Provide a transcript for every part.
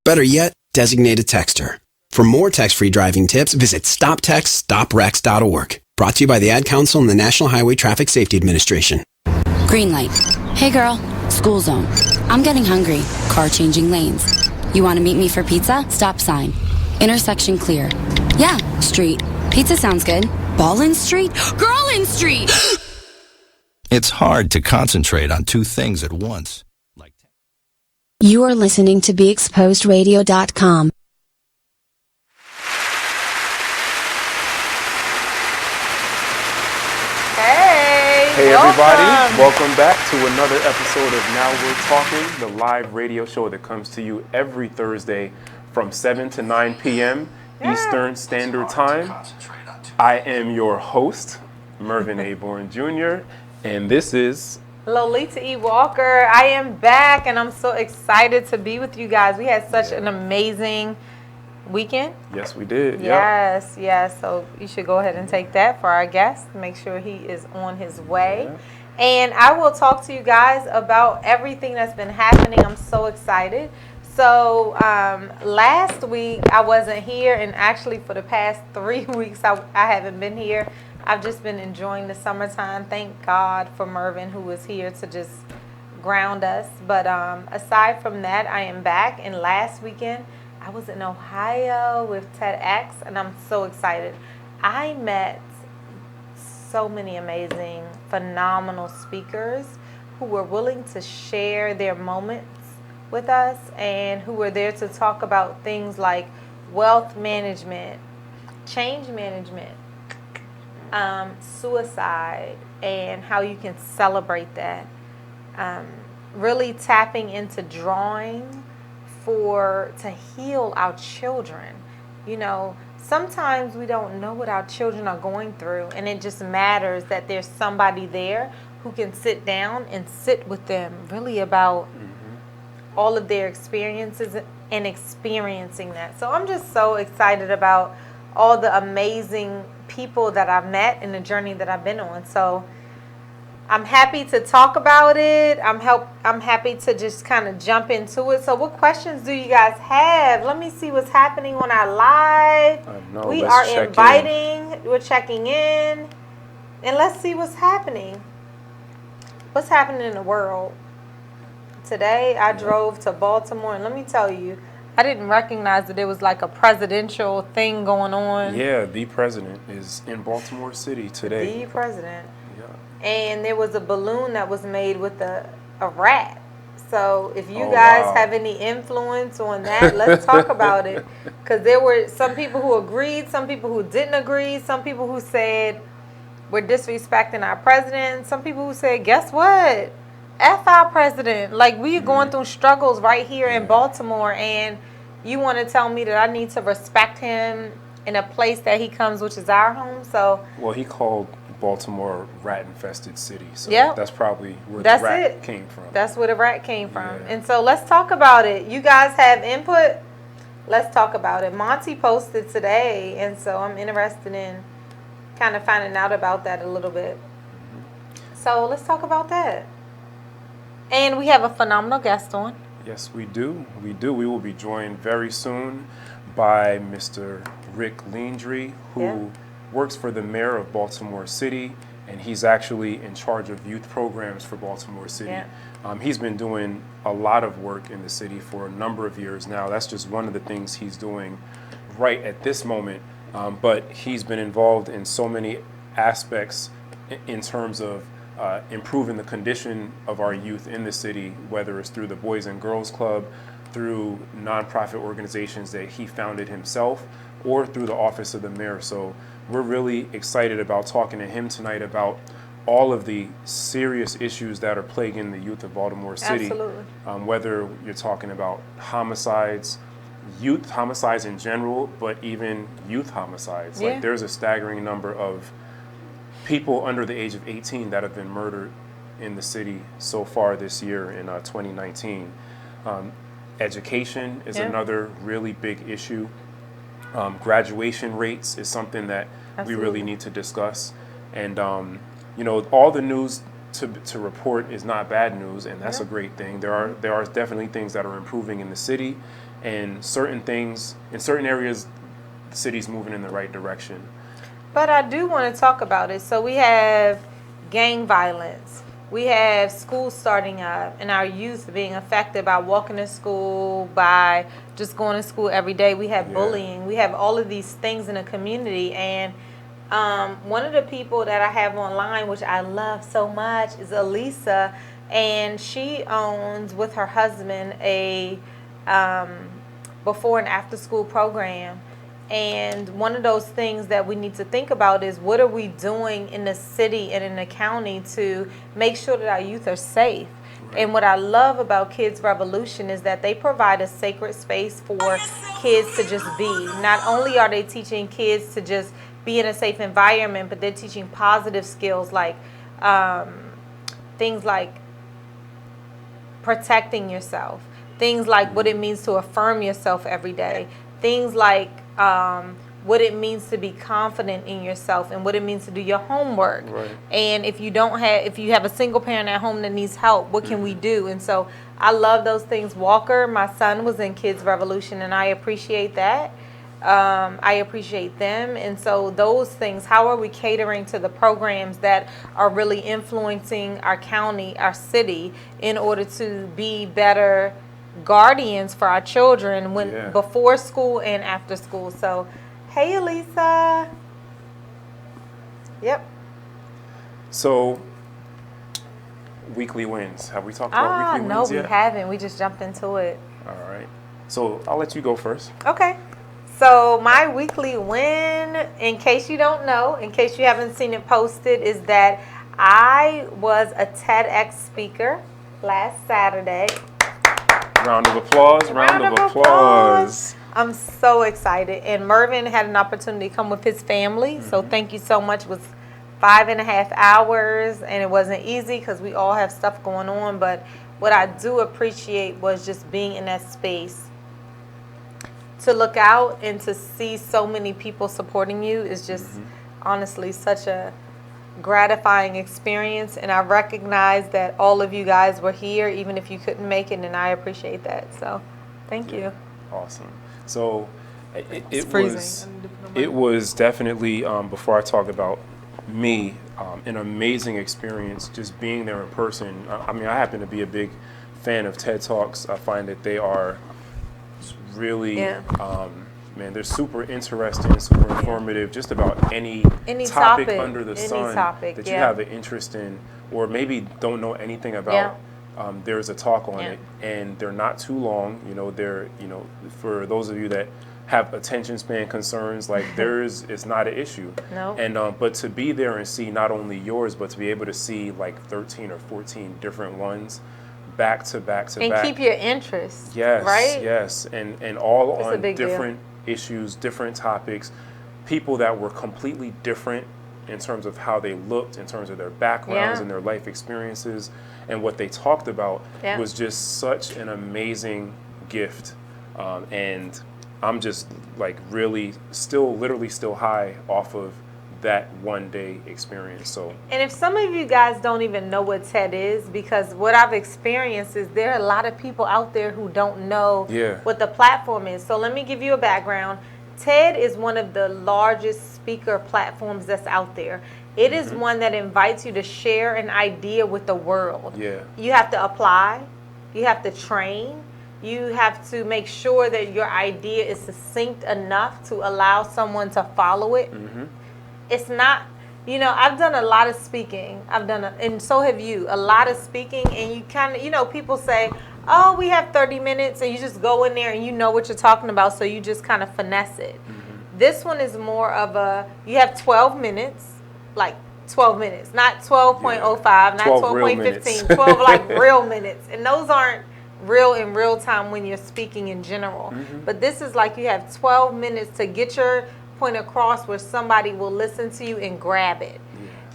Better yet, designate a texter. For more text-free driving tips, visit stoptextstoprex.org. Brought to you by the Ad Council and the National Highway Traffic Safety Administration. Green light. Hey girl, school zone. I'm getting hungry. Car changing lanes. You want to meet me for pizza? Stop sign. Intersection clear. Yeah, street. Pizza sounds good. Ballin Street? Girlin Street! It's hard to concentrate on two things at once. You are listening to BeExposedRadio.com. Hey everybody, welcome back to another episode of Now We're Talking, the live radio show that comes to you every Thursday from 7 to 9 p.m. Eastern Standard Time. I am your host, Mervin A. Bourne Jr., and this is Lolita E. Walker. I am back and I'm so excited to be with you guys. We had such an amazing weekend. Yes, we did. Yes, yes. So you should go ahead and take that for our guest. Make sure he is on his way. Yeah. And I will talk to you guys about everything that's been happening. I'm so excited. So last week I wasn't here, and actually for the past 3 weeks I haven't been here. I've just been enjoying the summertime. Thank God for Mervin, who is here to just ground us. But aside from that, I am back. And last weekend I was in Ohio with TEDx, and I'm so excited. I met so many amazing, phenomenal speakers who were willing to share their moments with us and who were there to talk about things like wealth management, change management, suicide, and how you can celebrate that. Really tapping into drawing to heal our children. You know, sometimes we don't know what our children are going through, and it just matters that there's somebody there who can sit down and sit with them really about all of their experiences and experiencing that. So I'm just so excited about all the amazing people that I've met and the journey that I've been on. So I'm happy to talk about it. I'm happy to just kind of jump into it. So what questions do you guys have? Let me see what's happening on our live. We are inviting. We're checking in. And let's see what's happening. What's happening in the world? Today I drove to Baltimore, and let me tell you, I didn't recognize that there was like a presidential thing going on. Yeah, the president is in Baltimore City today. The president. And there was a balloon that was made with a rat. So if you guys have any influence on that, let's talk about it. Because there were some people who agreed, some people who didn't agree, some people who said we're disrespecting our president, some people who said, guess what? F our president. Like, we are going through struggles right here in Baltimore, and you want to tell me that I need to respect him in a place that he comes, which is our home. So, well, he called Baltimore rat-infested city, so that's probably where the rat came from. That's where the rat came from. And so let's talk about it. You guys have input? Let's talk about it. Monty posted today, and so I'm interested in kind of finding out about that a little bit. So let's talk about that. And we have a phenomenal guest on. Yes, we do. We will be joined very soon by Mr. Rick Leandry, who works for the mayor of Baltimore City, and he's actually in charge of youth programs for Baltimore City. He's been doing a lot of work in the city for a number of years now. That's just one of the things he's doing right at this moment. But he's been involved in so many aspects in terms of improving the condition of our youth in the city, whether it's through the Boys and Girls Club, through nonprofit organizations that he founded himself, or through the office of the mayor. So we're really excited about talking to him tonight about all of the serious issues that are plaguing the youth of Baltimore City. Absolutely. Whether you're talking about homicides, youth homicides in general, but even youth homicides. Like, there's a staggering number of people under the age of 18 that have been murdered in the city so far this year in 2019. Education is another really big issue. Graduation rates is something that we really need to discuss. And, you know, all the news to report is not bad news, and that's a great thing. There are definitely things that are improving in the city, and certain things in certain areas, the city's moving in the right direction. But I do want to talk about it. So we have gang violence. We have schools starting up and our youth being affected by walking to school, by just going to school every day. We have bullying. We have all of these things in the community. And one of the people that I have online, which I love so much, is Elisa. And she owns, with her husband, a before and after school program. And one of those things that we need to think about is, what are we doing in the city and in the county to make sure that our youth are safe? Right. And what I love about Kids Revolution is that they provide a sacred space for kids to just be. Not only are they teaching kids to just be in a safe environment, but they're teaching positive skills like things like protecting yourself, things like what it means to affirm yourself every day, things like what it means to be confident in yourself and what it means to do your homework. Right. And if you have a single parent at home that needs help, what can we do? And so I love those things. Walker, my son, was in Kids Revolution, and I appreciate that. I appreciate them. And so those things, how are we catering to the programs that are really influencing our county, our city, in order to be better guardians for our children before school and after school? So, hey, Elisa. Yep. So, weekly wins. Have we talked about weekly wins yet? No, we haven't. We just jumped into it. All right. So, I'll let you go first. Okay. So, my weekly win, in case you don't know, in case you haven't seen it posted, is that I was a TEDx speaker last Saturday. Round of applause, round of applause. I'm so excited. And Mervin had an opportunity to come with his family. So thank you so much. It was 5.5 hours, and it wasn't easy because we all have stuff going on. But what I do appreciate was just being in that space. To look out and to see so many people supporting you is just honestly such a gratifying experience, and I recognize that all of you guys were here even if you couldn't make it, and I appreciate that. So thank you. Awesome. So it was definitely before I talk about me, an amazing experience just being there in person. I mean, I happen to be a big fan of TED Talks. I find that they are really man, they're super interesting, super informative, just about any topic under the sun that you have an interest in, or maybe don't know anything about. There's a talk on it, and they're not too long. They're for those of you that have attention span concerns, like it's not an issue. No. And but to be there and see not only yours, but to be able to see like 13 or 14 different ones back to back to back, and keep your interest. Yes, right. Yes, and all on different issues, different topics, people that were completely different in terms of how they looked, in terms of their backgrounds and their life experiences, and what they talked about was just such an amazing gift. And I'm just like really literally still high off of that one day experience. So, and if some of you guys don't even know what TED is, because what I've experienced is there are a lot of people out there who don't know what the platform is. So let me give you a background. TED is one of the largest speaker platforms that's out there. It is one that invites you to share an idea with the world. You have to apply, you have to train, you have to make sure that your idea is succinct enough to allow someone to follow it. It's not, I've done a lot of speaking. And so have you, a lot of speaking. And you kind of, people say, oh, we have 30 minutes. And you just go in there and you know what you're talking about. So you just kind of finesse it. This one is more of you have 12 minutes, like 12 minutes, not 12.05, not 12.15, 12 like real minutes. And those aren't real in real time when you're speaking in general. But this is like you have 12 minutes to get your point across where somebody will listen to you and grab it.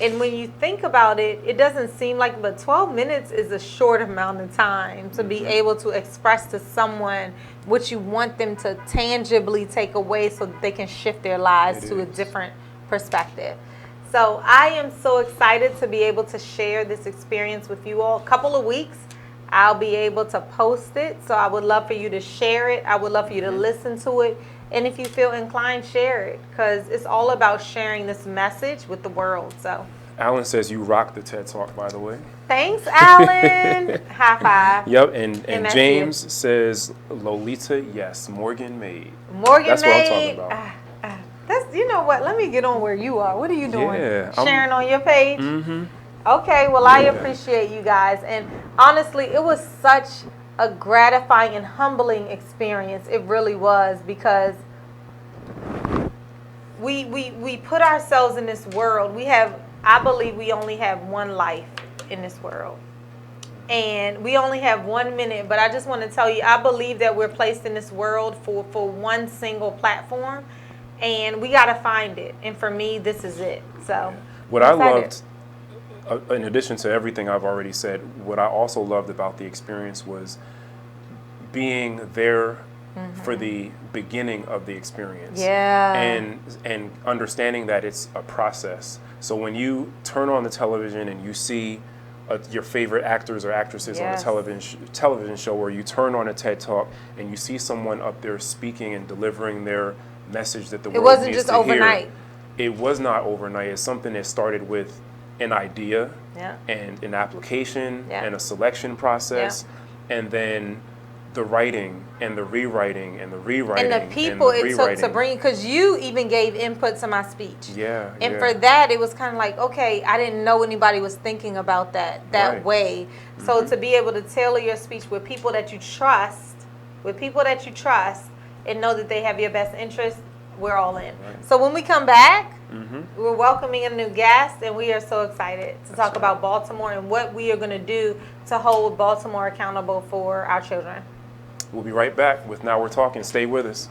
And when you think about it, it doesn't seem like, but 12 minutes is a short amount of time to be able to express to someone what you want them to tangibly take away so that they can shift their lives to a different perspective. So I am so excited to be able to share this experience with you all. A couple of weeks, I'll be able to post it. So I would love for you to share it. I would love for you to listen to it. And if you feel inclined, share it, because it's all about sharing this message with the world. So Alan says you rock the TED Talk, by the way. thanks, Alan. High five. Yep, and MSU. James says Lolita, yes, Morgan made. Morgan That's made. what I'm talking about. That's, you know what? Let me get on where you are. What are you doing? Yeah, Sharing on your page? Mm-hmm. Okay, well, I appreciate you guys. And honestly, it was such a gratifying and humbling experience. It really was, because we put ourselves in this world. I believe we only have one life in this world. And we only have 1 minute, but I just want to tell you, I believe that we're placed in this world for one single platform, and we got to find it. And for me, this is it. So what I loved, in addition to everything I've already said, what I also loved about the experience was being there for the beginning of the experience. Yeah. And understanding that it's a process. So when you turn on the television and you see your favorite actors or actresses on a television show, or you turn on a TED Talk and you see someone up there speaking and delivering their message that the world wasn't needs just to overnight. hear. It was not overnight. It's something that started with an idea and an application and a selection process, and then the writing and the rewriting and the rewriting and the people and the it took to bring, because you even gave input to my speech. And for that, it was kind of like, okay, I didn't know anybody was thinking about that way. So to be able to tailor your speech with people that you trust, and know that they have your best interest, we're all in. So when we come back, we're welcoming a new guest, and we are so excited to talk about Baltimore and what we are going to do to hold Baltimore accountable for our children. We'll be right back with Now We're Talking. Stay with us.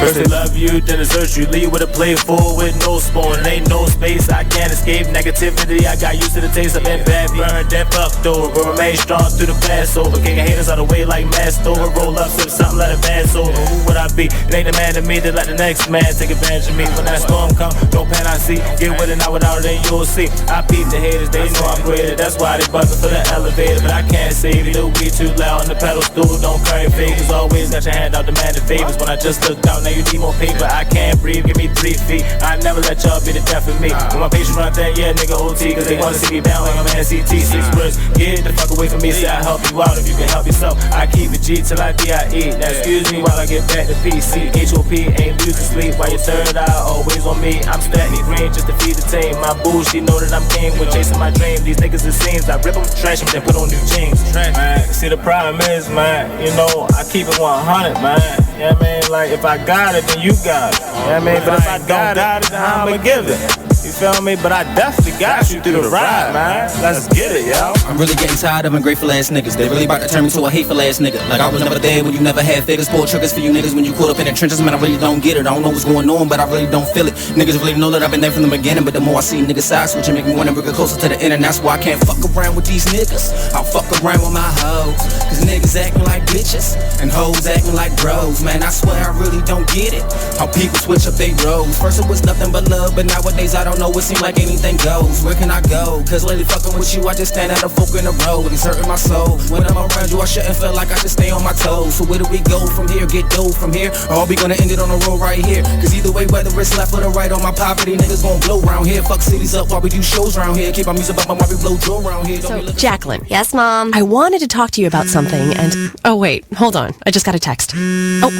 First they love you, then desert you. Leave with a plate full with no spoon. Ain't no space, I can't escape negativity. I got used to the taste. I've been bad, burned, then fucked over. But remain strong through the Passover. Kicking haters out of the way like mast over. Roll up, sip something, let it pass over. Who would I be? It ain't the man to me that let the next man take advantage of me. When that storm come, don't pan I see. Get with it, not without it, then you'll see. I peep the haters, they know I'm greater. That's why they buzzing for the elevator. But I can't save it, it'll be too loud on the pedal stool. Don't curry favors, always got your hand out demanding favors. When I just looked out, now you need more paper. I can't breathe, give me 3 feet. I never let y'all be the death of me. When my patience run that, yeah, nigga OT. Cause they wanna see me down like I'm NCT. 6 words, get the fuck away from me. Say I help you out if you can help yourself. I keep it G till I DIE. Now excuse me while I get back to PC. HOP ain't losing sleep while your third eye always on me. I'm steady green just to feed the team. My boo, she know that I'm king when chasing my dream. These niggas it seems I rip them, trash them, then put on new jeans. Man, see the problem is, man, you know, I keep it 100, man. You know what I mean? Like, if I got it, then you got it. You know what I mean? But if I don't got it, then I'ma give it. You feel me? But I definitely got you through the ride, man. Let's get it, yo. I'm really getting tired of ungrateful ass niggas. They really about to turn me to a hateful ass nigga. Like I was never there when you never had figures. Pull triggers for you niggas when you caught up in the trenches. Man, I really don't get it. I don't know what's going on, but I really don't feel it. Niggas really know that I've been there from the beginning. But the more I see niggas side switch, it make me wanna bring it closer to the end. And that's why I can't fuck around with these niggas. I'll fuck around with my hoes. Cause niggas acting like bitches and hoes acting like bros. Man, I swear I really don't get it. How people switch up they roles. First it was nothing but love, but nowadays I don't know. It seems like anything goes. Where can I go? Cause lately fucking with you, I just stand at a fork in the road. It's hurting my soul. When I'm around you, I shouldn't feel like I should stay on my toes. So where do we go from here? Get dough from here? Or are we gonna end it on the road right here? Cause either way, whether it's left or the right on my property, niggas gon' blow round here. Fuck cities up while we do shows round here. Keep our music up while we blow Joe round here. So, Jacqueline. Yes, Mom? I wanted to talk to you about something and... Oh, wait. Hold on. I just got a text. Oh,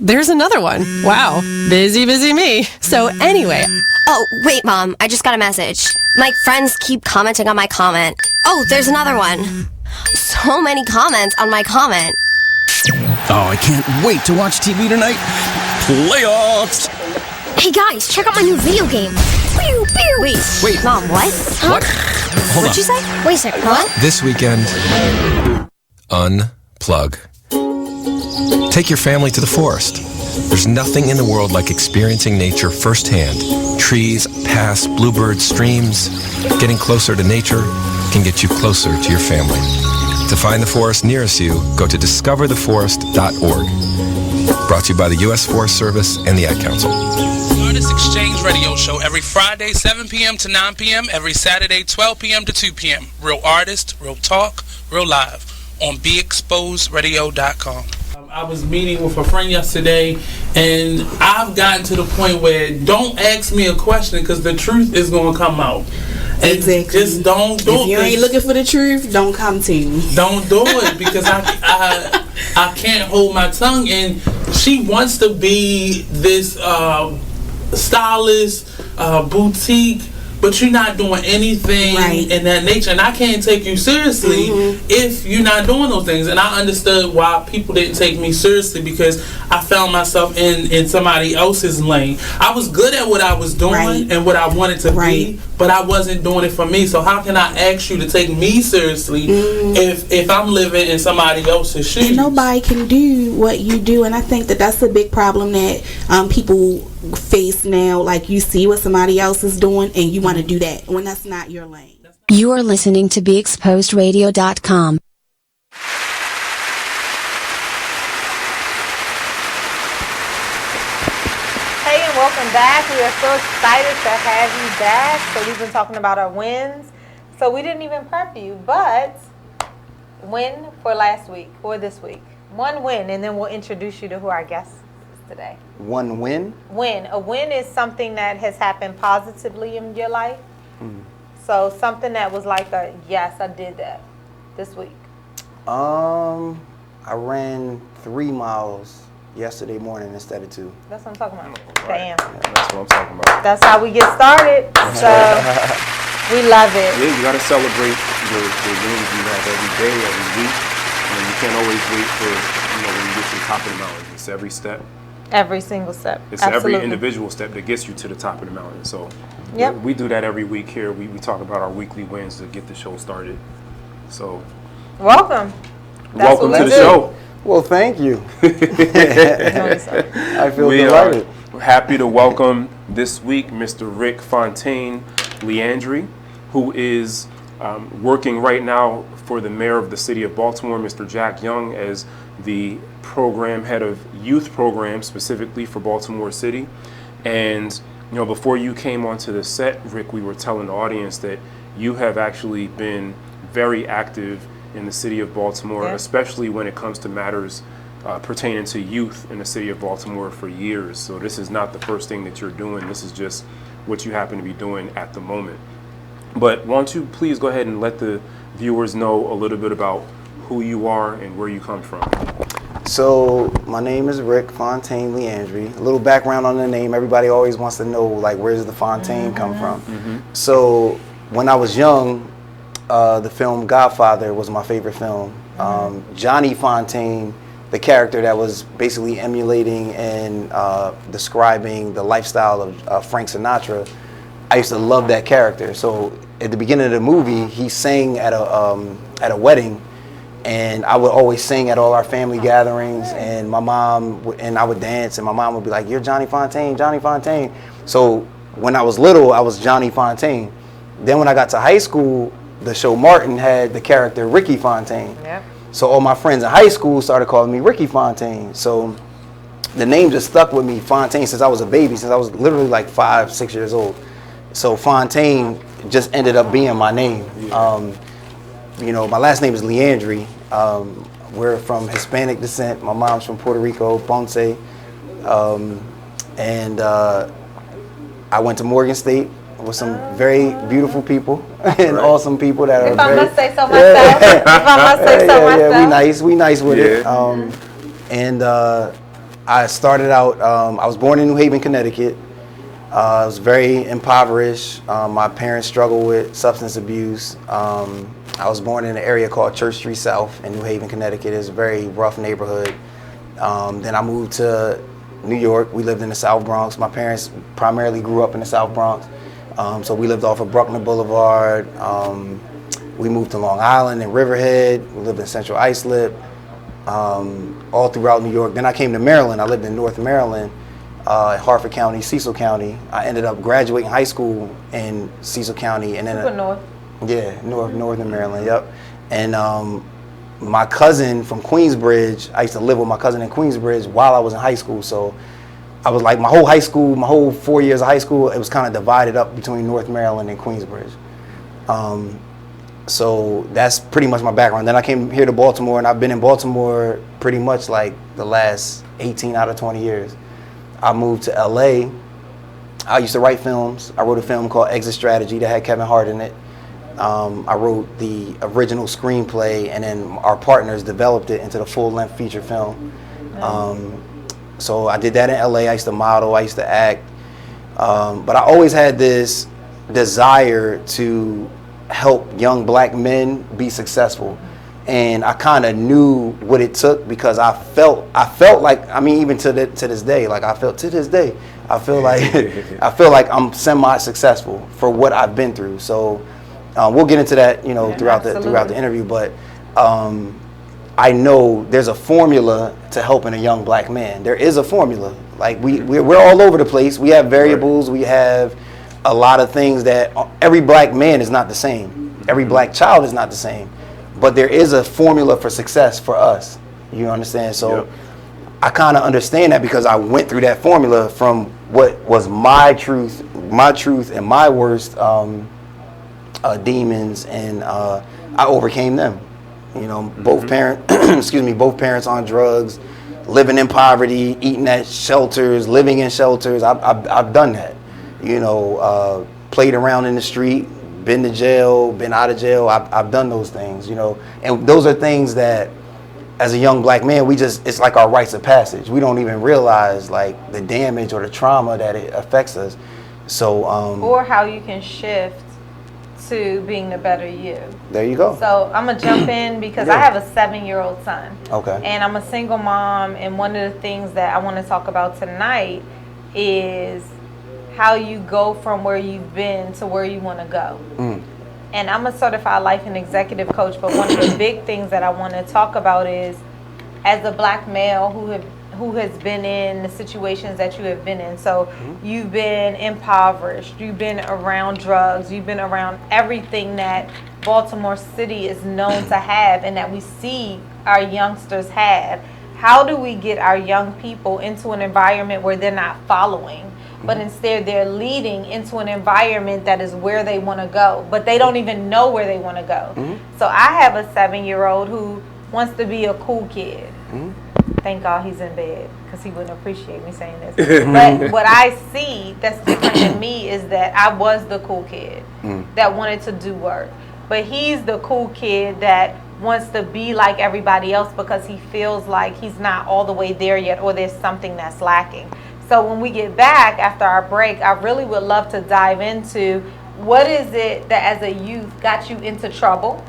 there's another one. Wow. Busy me. So anyway... Oh, wait, Mom. I just got a message. My friends keep commenting on my comment. Oh, there's another one. So many comments on my comment. Oh, I can't wait to watch TV tonight. Playoffs! Hey, guys, check out my new video game. Pew, pew. Wait. Mom, what? Huh? What? Hold What'd you say? Wait a second, what? This weekend, unplug. Take your family to the forest. There's nothing in the world like experiencing nature firsthand. Trees, paths, bluebirds, streams. Getting closer to nature can get you closer to your family. To find the forest nearest you, go to discovertheforest.org. Brought to you by the U.S. Forest Service and the Ad Council. Artist Exchange Radio Show every Friday, 7 p.m. to 9 p.m. Every Saturday, 12 p.m. to 2 p.m. Real artist, real talk, real live on BeExposedRadio.com. I was meeting with a friend yesterday, and I've gotten to the point where don't ask me a question because the truth is going to come out. And exactly. Just don't do it. If you ain't looking for the truth, don't come to me. Don't do it because I can't hold my tongue. And she wants to be this stylist, boutique, but you're not doing anything in that nature. And I can't take you seriously if you're not doing those things. And I understood why people didn't take me seriously because I found myself in somebody else's lane. I was good at what I was doing and what I wanted to be, but I wasn't doing it for me. So how can I ask you to take me seriously if I'm living in somebody else's shoes? And nobody can do what you do. And I think that that's a big problem that people face now. Like, you see what somebody else is doing and you want to do that when that's not your lane. You are listening to BeExposedRadio.com. Hey, and welcome back. We are so excited to have you back. So we've been talking about our wins. So we didn't even prep you, but win for last week or this week. One win, and then we'll introduce you to who our guest is today. One win? Win. A win is something that has happened positively in your life. So something that was like a, yes, I did that this week. I ran 3 miles yesterday morning instead of 2. That's what I'm talking about. Damn. Yeah, that's what I'm talking about. That's how we get started. So we love it. Yeah, you got to celebrate the wins you have every day, every week. And you can't always wait for, when you get to the top of the mountain. It's every step. Every single step. It's every individual step that gets you to the top of the mountain. So we do that every week here. We talk about our weekly wins to get the show started. So welcome. Welcome to the show. Well, thank you. I feel delighted. We're happy to welcome this week Mr. Rick Fontaine Leandry, who is working right now for the mayor of the city of Baltimore, Mr. Jack Young, as the program head of youth programs specifically for Baltimore City. And before you came onto the set, Rick, we were telling the audience that you have actually been very active in the city of Baltimore, especially when it comes to matters pertaining to youth in the city of Baltimore for years. So this is not the first thing that you're doing. This is just what you happen to be doing at the moment. But why don't you please go ahead and let the viewers know a little bit about who you are and where you come from. So my name is Rick Fontaine Leandry. A little background on the name. Everybody always wants to know, like, where does the Fontaine come from? So when I was young, the film Godfather was my favorite film. Johnny Fontaine, the character that was basically emulating and describing the lifestyle of Frank Sinatra, I used to love that character. So at the beginning of the movie, he sang at a wedding, and I would always sing at all our family gatherings, and my mom and I would dance, and my mom would be like, "You're Johnny Fontaine, Johnny Fontaine." So when I was little, I was Johnny Fontaine. Then when I got to high school, the show Martin had the character Ricky Fontaine. So all my friends in high school started calling me Ricky Fontaine. So the name just stuck with me, Fontaine, since I was a baby, since I was literally like 5, 6 years old. So Fontaine just ended up being my name. My last name is Leandry. We're from Hispanic descent. My mom's from Puerto Rico, Ponce. And I went to Morgan State with some very beautiful people and awesome people that are If I must say so myself. We nice with it. I started out, I was born in New Haven, Connecticut. I was very impoverished. My parents struggled with substance abuse. I was born in an area called Church Street South in New Haven, Connecticut. It's a very rough neighborhood. Then I moved to New York. We lived in the South Bronx. My parents primarily grew up in the South Bronx. So we lived off of Bruckner Boulevard. We moved to Long Island and Riverhead. We lived in Central Islip. all throughout New York. Then I came to Maryland. I lived in North Maryland, Harford County, Cecil County. I ended up graduating high school in Cecil County, and then North. Yeah, northern Maryland. Yep. And my cousin from Queensbridge, I used to live with my cousin in Queensbridge while I was in high school. So I was like, my whole 4 years of high school, it was kind of divided up between North Maryland and Queensbridge. So that's pretty much my background. Then I came here to Baltimore, and I've been in Baltimore pretty much like the last 18 out of 20 years. I moved to LA. I used to write films. I wrote a film called Exit Strategy that had Kevin Hart in it. I wrote the original screenplay, and then our partners developed it into the full-length feature film. So I did that in LA. I used to model, I used to act. But I always had this desire to help young black men be successful. And I kind of knew what it took, because I felt like, I mean, even to this day, I feel like I'm semi-successful for what I've been through. So we'll get into that, throughout the interview. But I know there's a formula to helping a young black man. There is a formula. Like we're all over the place. We have variables. We have a lot of things that every black man is not the same. Every black child is not the same. But there is a formula for success for us. You understand? So I kind of understand that, because I went through that formula from what was my truth and my worst demons, and I overcame them. Both parents on drugs, living in poverty, eating at shelters, living in shelters. I've done that. Played around in the street, been to jail, been out of jail. I've done those things, and those are things that, as a young black man, it's like our rites of passage. We don't even realize the damage or the trauma that it affects us. So or how you can shift to being the better you. There you go. So I'm gonna jump in, because I have a 7-year-old son. Okay. And I'm a single mom, and one of the things that I want to talk about tonight is how you go from where you've been to where you want to go. And I'm a certified life and executive coach, but one of the big things that I want to talk about is, as a black male who has been in the situations that you have been in. So you've been impoverished, you've been around drugs, you've been around everything that Baltimore City is known to have, and that we see our youngsters have. How do we get our young people into an environment where they're not following, but instead they're leading into an environment that is where they want to go, but they don't even know where they want to go? So I have a 7-year-old who wants to be a cool kid. Thank God he's in bed, because he wouldn't appreciate me saying this. But what I see that's different than me is that I was the cool kid that wanted to do work. But he's the cool kid that wants to be like everybody else, because he feels like he's not all the way there yet, or there's something that's lacking. So when we get back after our break, I really would love to dive into, what is it that as a youth got you into trouble?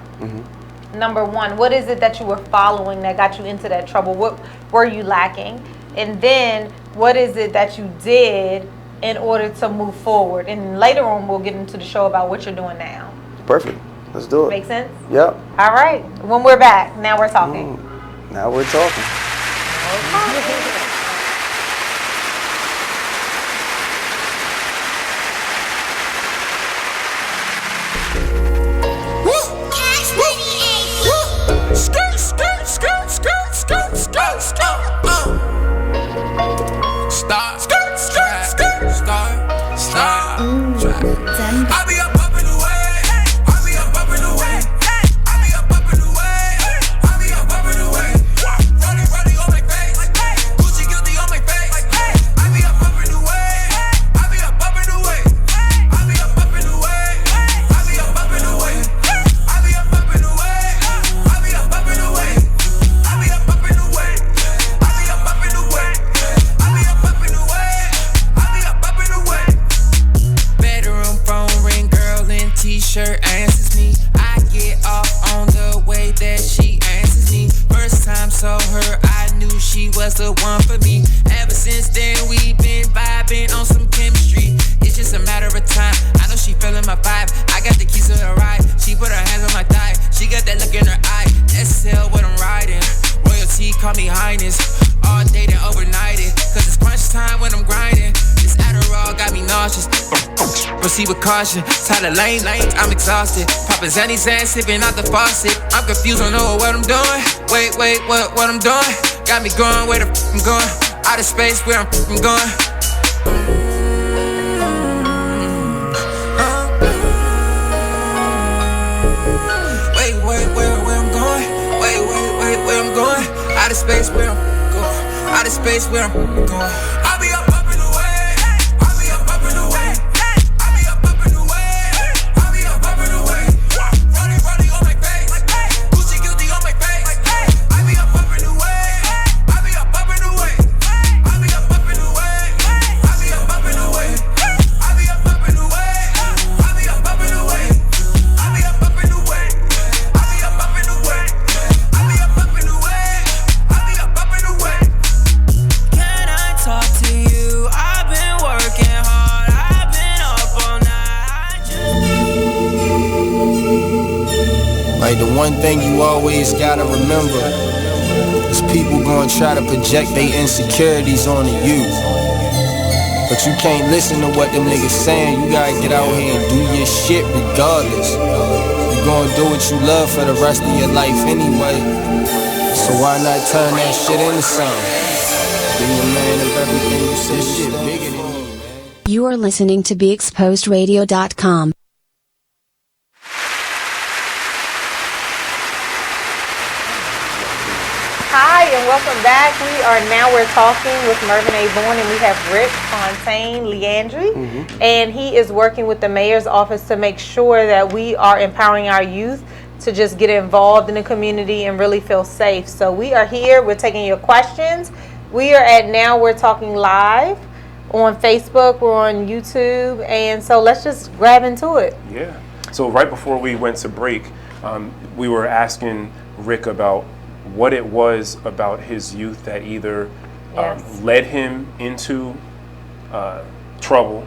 Number one, what is it that you were following that got you into that trouble? What were you lacking? And then what is it that you did in order to move forward? And later on, we'll get into the show about what you're doing now. Perfect. Let's do it. Make sense? Yep. All right. When we're back, now we're talking. Now we're talking. proceed with caution. Tired of lane, I'm exhausted. Poppin' Zanny Zan, sipping out the faucet. I'm confused, don't know what I'm doing. Wait, what I'm doing? Got me going, where the f I'm going? Out of space, where I'm f going? Wait, where I'm going? Wait, where I'm going? Out of space, where I'm going? Out of space, where I'm going? I'll be up in the way. I'll be up in the way. I'll be up in the way. I'll be up in the way. Running on my face. Gucci guilty on my face. I'll be up in the way. I'll be up in the way. I'll be up in the way. I'll be up in the way. I'll be up in the way. I'll be up in the way. I'll be up in the way. I'll be up in the way. I'll be up in the way. I'll be up in the way. Can I talk to you? I've been working hard. I've been up all night. Like the one thing you always gotta remember is people gonna try to project their insecurities onto you. But you can't listen to what them niggas saying. You gotta get out here and do your shit regardless. You gonna do what you love for the rest of your life anyway. So why not turn that shit into something? Be a man of everything you say. Shit bigger than me. You are listening to BeExposedRadio.com. Hi, and welcome back. We're talking with Mervin A. Bourne, and we have Rick Fontaine Leandry, and he is working with the mayor's office to make sure that we are empowering our youth to just get involved in the community and really feel safe. So we are here. We're taking your questions. We are at Now We're Talking Live on Facebook. We're on YouTube, and so let's just grab into it. Yeah. So right before we went to break, we were asking Rick about what it was about his youth that either led him into trouble,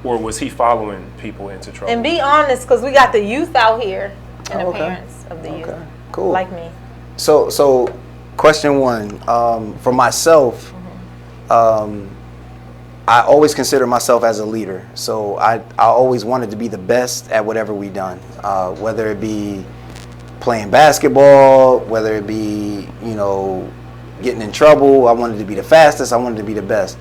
or was he following people into trouble? And be honest, because we got the youth out here and the parents of the youth, cool. like me. So question one, for myself, I always consider myself as a leader. So I always wanted to be the best at whatever we done, whether it be playing basketball, whether it be, getting in trouble. I wanted to be the fastest. I wanted to be the best.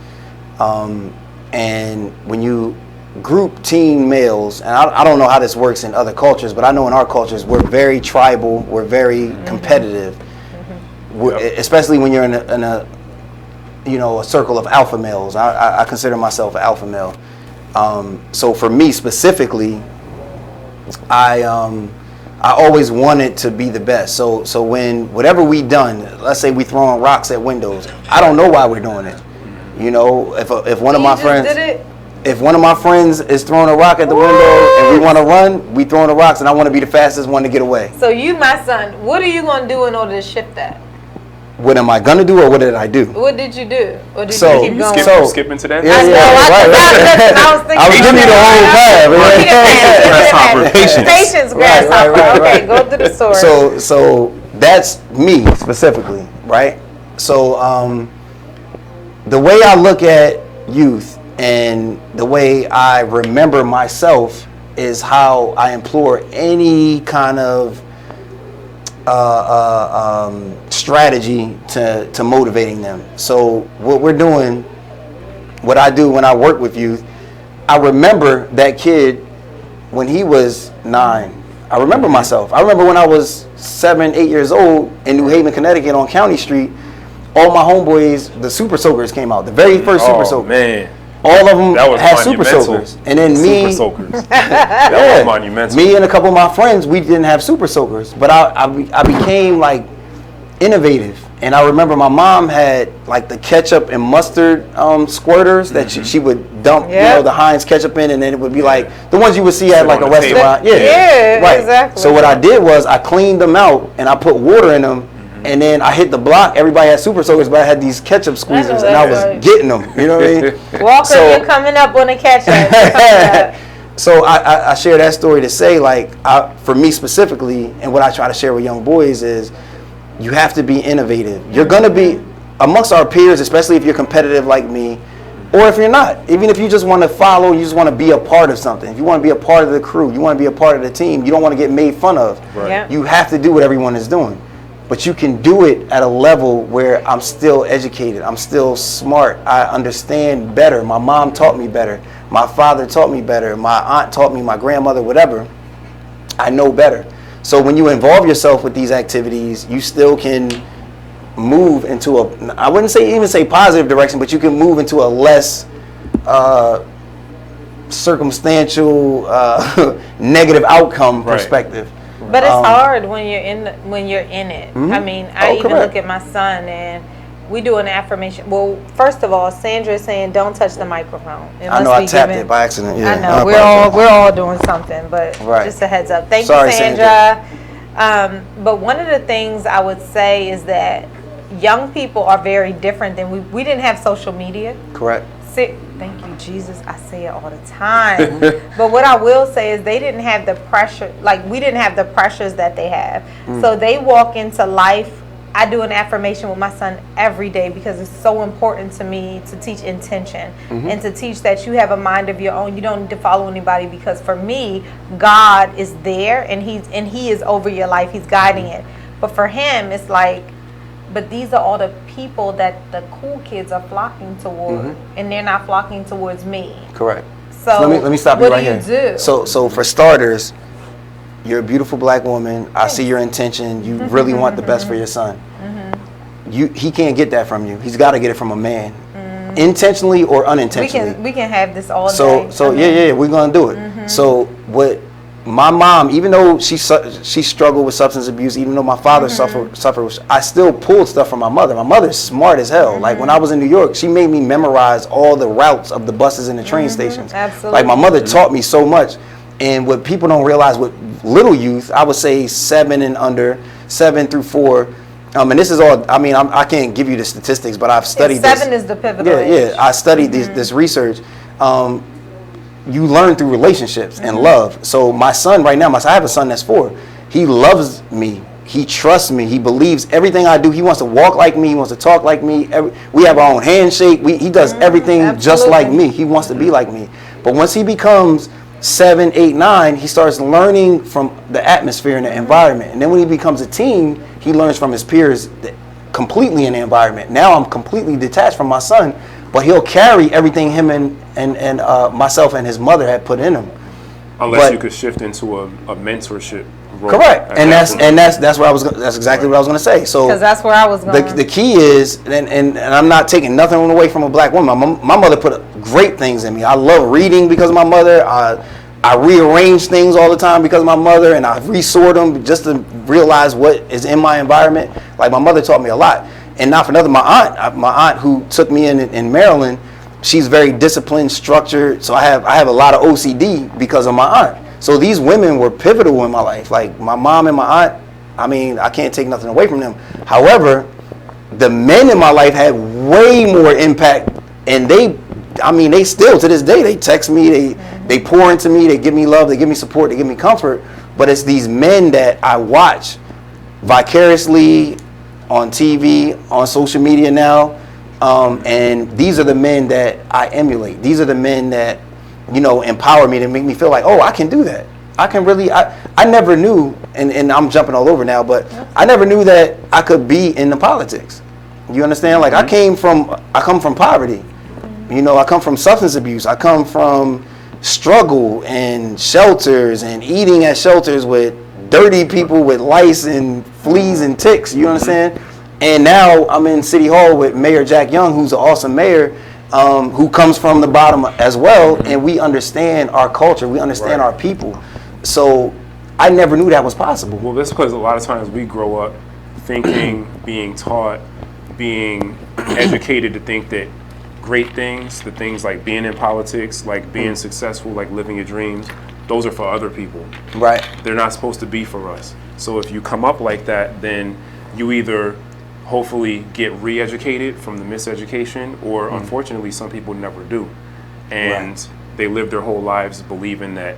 And when you group teen males, and I don't know how this works in other cultures, but I know in our cultures we're very tribal, we're very competitive, especially when you're in a circle of alpha males. I consider myself an alpha male. So for me specifically, I always wanted to be the best. So when whatever we done, let's say we throwing rocks at windows, I don't know why we're doing it. If one of my friends did it? If one of my friends is throwing a rock at the window and we want to run, we throwing the rocks, and I want to be the fastest one to get away. So you, my son, what are you going to do in order to shift that? What am I gonna do, or what did I do? What did you do? Or did you keep going? Skipping to that? Yeah, I was giving you the whole Patience. Patience, grasshopper. Right. Okay, go through the story. So that's me specifically, right? So the way I look at youth and the way I remember myself is how I implore any kind of strategy to motivating them. So what I do when I work with youth, I remember that kid when he was 9. I remember myself. I remember when I was 7, 8 years old in New Haven, Connecticut on County Street, all my homeboys, the Super Soakers came out, the very first Super Soakers. Man. All of them had Super Soakers. And then me, Super Soakers. That was monumental. Me and a couple of my friends, we didn't have Super Soakers, but I became like innovative. And I remember my mom had like the ketchup and mustard squirters that she would dump, the Heinz ketchup in, and then it would be like the ones you would see at like a restaurant. Yeah, right. Exactly. So what I did was I cleaned them out and I put water in them. And then I hit the block. Everybody had Super Soakers, but I had these ketchup squeezers, and I was getting them. You know what I mean? Walker, you're coming up on the ketchup. So I share that story to say, like, for me specifically, and what I try to share with young boys is, you have to be innovative. You're gonna be amongst our peers, especially if you're competitive like me, Or if you're not, even if you just want to follow, you just want to be a part of something. If you want to be a part of the crew, you want to be a part of the team, you don't want to get made fun of. Right. Yeah. You have to do what everyone is doing. But you can do it at a level where I'm still educated. I'm still smart. I understand better. My mom taught me better. My father taught me better. My aunt taught me, my grandmother, whatever. I know better. So when you involve yourself with these activities, you still can move into a, I wouldn't even say positive direction, but you can move into a less circumstantial negative outcome perspective. But it's hard when you're in it. Mm-hmm. I mean, I even look at my son, and we do an affirmation. Well, first of all, Sandra is saying don't touch the microphone. I know I tapped it by accident. Yeah, I know we're all doing something, but just a heads up. Thank you, Sandra. But one of the things I would say is that young people are very different than we didn't have social media. Correct. Thank you, Jesus. I say it all the time. But what I will say is they didn't have the pressure, like we didn't have the pressures that they have. So they walk into life. I do an affirmation with my son every day because it's so important to me to teach intention and to teach that you have a mind of your own. You don't need to follow anybody, because for me, God is there and he is over your life. He's guiding it. But for him, it's like, but these are all the people that the cool kids are flocking toward, and they're not flocking towards me. Correct. So let me stop you right here. Do? So for starters, you're a beautiful black woman. I see your intention. You really want the best for your son. He can't get that from you. He's got to get it from a man, intentionally or unintentionally. We can have this all day. So yeah, we're gonna do it. So what? My mom, even though she struggled with substance abuse, even though my father suffered, I still pulled stuff from my mother. My mother's smart as hell. Like when I was in New York, she made me memorize all the routes of the buses and the train stations. Absolutely. Like my mother taught me so much. And what people don't realize with little youth, I would say 7 and under, 7 through 4. And this is all, I mean, I can't give you the statistics, but I've studied this. 7 is the pivotal age. Yeah, I studied this research. You learn through relationships and love. So my son right now, I have a son that's 4. He loves me. He trusts me. He believes everything I do. He wants to walk like me. He wants to talk like me. We have our own handshake. He does everything just like me. He wants to be like me. But once he becomes 7, 8, 9, he starts learning from the atmosphere and the environment. And then when he becomes a teen, he learns from his peers completely in the environment. Now I'm completely detached from my son, but he'll carry everything him and myself and his mother had put in him. Unless you could shift into a mentorship role. Correct, and that's exactly what I was going to say. So because that's where I was going. The key is, and I'm not taking nothing away from a black woman. My mother put great things in me. I love reading because of my mother. I rearrange things all the time because of my mother, and I resort them just to realize what is in my environment. Like my mother taught me a lot. And not for nothing, my aunt who took me in Maryland, she's very disciplined, structured. So I have a lot of OCD because of my aunt. So these women were pivotal in my life. Like my mom and my aunt, I mean, I can't take nothing away from them. However, the men in my life had way more impact, and they still to this day, they text me, they pour into me, they give me love, they give me support, they give me comfort. But it's these men that I watch vicariously on TV, on social media now, and these are the men that I emulate. These are the men that, empower me to make me feel like, oh, I can do that. I can really, I never knew, and I'm jumping all over now, but I never knew that I could be in the politics. You understand? Like I come from poverty. I come from substance abuse. I come from struggle and shelters and eating at shelters with dirty people with lice and fleas and ticks, you understand? And now I'm in City Hall with Mayor Jack Young, who's an awesome mayor, who comes from the bottom as well, and we understand our culture, we understand our people. So I never knew that was possible. Well, that's because a lot of times we grow up thinking, being taught, being educated to think that great things, the things like being in politics, like being successful, like living your dreams, those are for other people. Right. They're not supposed to be for us. So if you come up like that, then you either hopefully get re-educated from the miseducation, or unfortunately some people never do. And they live their whole lives believing that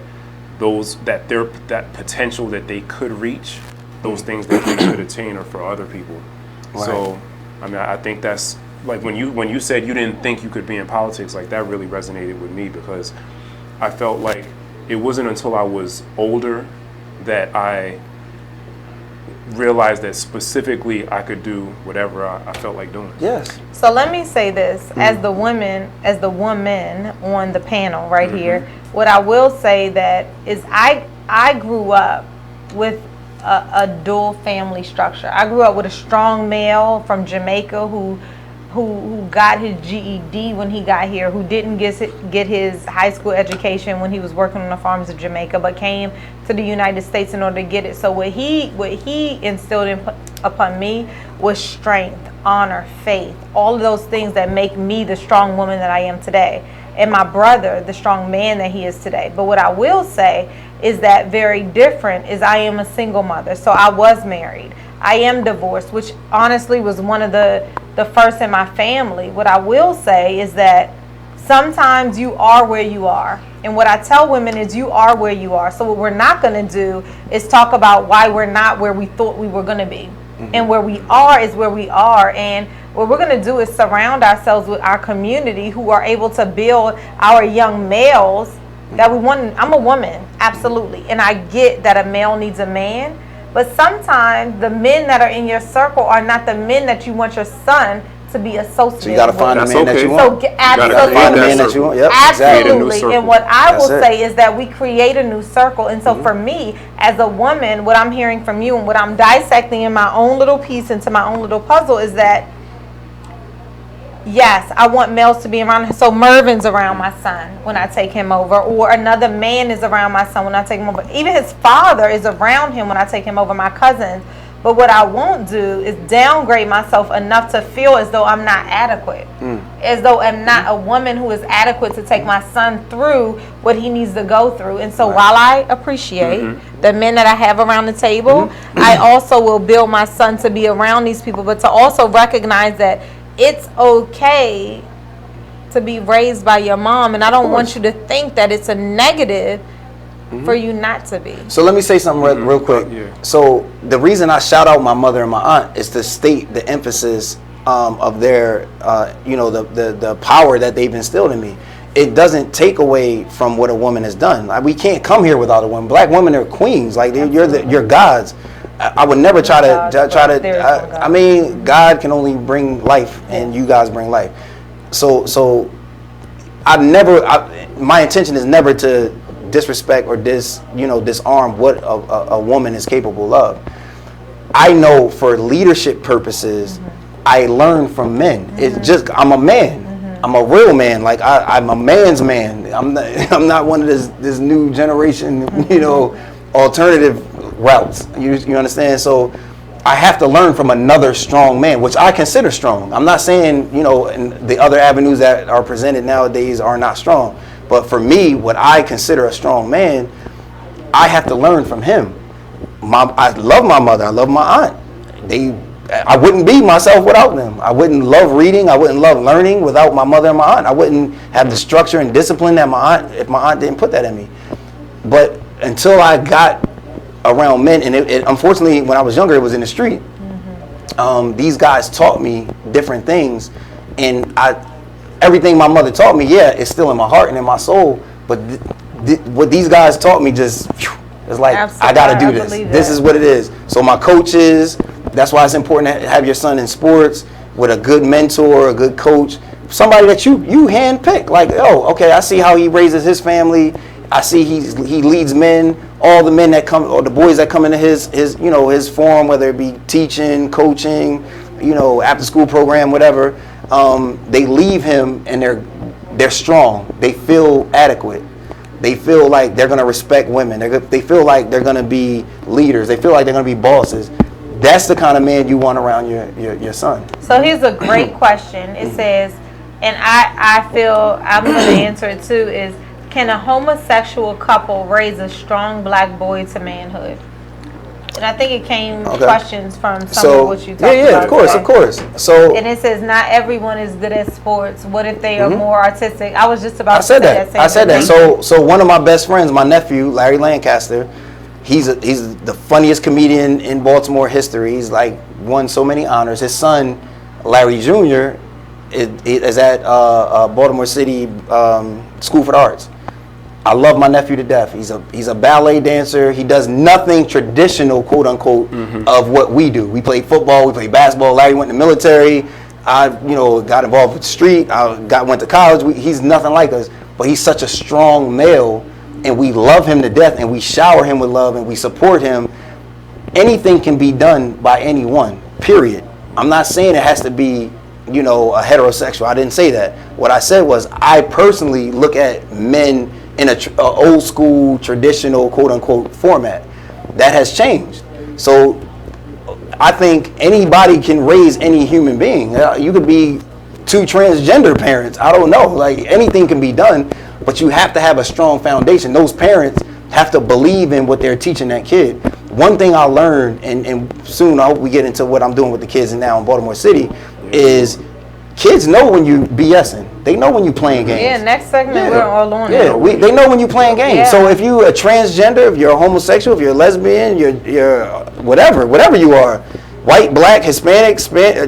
that potential that they could reach, those things that they could attain are for other people. So I mean, I think that's like when you said you didn't think you could be in politics, like that really resonated with me, because I felt like it wasn't until I was older that I realized that specifically I could do whatever I felt like doing. Yes. So let me say this, as the woman on the panel right here, what I will say that is I grew up with a dual family structure. I grew up with a strong male from Jamaica who got his GED when he got here, who didn't get his high school education when he was working on the farms of Jamaica, but came to the United States in order to get it. So what he instilled upon me was strength, honor, faith, all of those things that make me the strong woman that I am today, and my brother the strong man that he is today. But what I will say is that very different is I am a single mother, so I was married. I am divorced, which honestly was one of the first in my family. What I will say is that sometimes you are where you are. And what I tell women is you are where you are. So what we're not going to do is talk about why we're not where we thought we were going to be. And where we are is where we are. And what we're going to do is surround ourselves with our community who are able to build our young males that we want. I'm a woman, absolutely. And I get that a male needs a man. But sometimes the men that are in your circle are not the men that you want your son to be associated with. So you got to find the man that you want. So absolutely. Find the man that you want. Yep, absolutely. exactly. And what I will say is that we create a new circle. And so for me, as a woman, what I'm hearing from you and what I'm dissecting in my own little piece into my own little puzzle is that, yes, I want males to be around. So Mervin's around my son when I take him over, or another man is around my son when I take him over. Even his father is around him when I take him over, my cousins. But what I won't do is downgrade myself enough to feel as though I'm not adequate, as though I'm not a woman who is adequate to take my son through what he needs to go through. And so while I appreciate the men that I have around the table, I also will build my son to be around these people, but to also recognize that it's okay to be raised by your mom, and I don't want you to think that it's a negative for you not to be. So let me say something real quick. So the reason I shout out my mother and my aunt is to state the emphasis of their, the power that they've instilled in me. It doesn't take away from what a woman has done. Like, we can't come here without a woman. Black women are queens. Like you're gods. I would never try to. I mean, God can only bring life, and you guys bring life. So my intention is never to disrespect or disarm what a woman is capable of. I know for leadership purposes, I learn from men. It's just I'm a man. I'm a real man. Like I'm a man's man. I'm not one of this new generation, alternative routes. You understand? So I have to learn from another strong man, which I consider strong. I'm not saying, and the other avenues that are presented nowadays are not strong. But for me, what I consider a strong man, I have to learn from him. I love my mother. I love my aunt. I wouldn't be myself without them. I wouldn't love reading. I wouldn't love learning without my mother and my aunt. I wouldn't have the structure and discipline that my aunt, if my aunt didn't put that in me. But until I got around men, and it unfortunately, when I was younger, it was in the street. These guys taught me different things, and everything my mother taught me, it's still in my heart and in my soul. But what these guys taught me it's like, absolutely. I got to do this. This is what it is. So my coaches, that's why it's important to have your son in sports with a good mentor, a good coach, somebody that you handpick. Like, okay, I see how he raises his family. I see he leads men. All the men that come, or the boys that come into his forum, whether it be teaching, coaching, after school program, whatever. They leave him and they're strong. They feel adequate. They feel like they're going to respect women. They feel like they're going to be leaders. They feel like they're going to be bosses. That's the kind of man you want around your son. So here's a great question. It says, and I feel I'm going to answer it too, is can a homosexual couple raise a strong black boy to manhood? And I think it came questions from some of what you talked about. Yeah, of course. So, and it says not everyone is good at sports. What if they are more artistic? I was just about to say that. I said that. So one of my best friends, my nephew, Larry Lancaster, he's the funniest comedian in Baltimore history. He's like won so many honors. His son, Larry Jr., is at Baltimore City School for the Arts. I love my nephew to death. He's a ballet dancer. He does nothing traditional, quote unquote, of what we do. We play football, we play basketball. Larry went in the military. I, got involved with the street. I went to college. He's nothing like us, but he's such a strong male, and we love him to death, and we shower him with love, and we support him. Anything can be done by anyone, period. I'm not saying it has to be, a heterosexual. I didn't say that. What I said was I personally look at men in a old school, traditional, quote unquote, format. That has changed. So I think anybody can raise any human being. You could be 2 transgender parents. I don't know. Like, anything can be done, but you have to have a strong foundation. Those parents have to believe in what they're teaching that kid. One thing I learned, and soon I hope we get into what I'm doing with the kids now in Baltimore City, is kids know when you BSing. They know when you playing games. Yeah, next segment we're all on. Yeah, they know when you playing games. Yeah. So if you a transgender, if you're a homosexual, if you're a lesbian, you're whatever you are, white, black, Hispanic,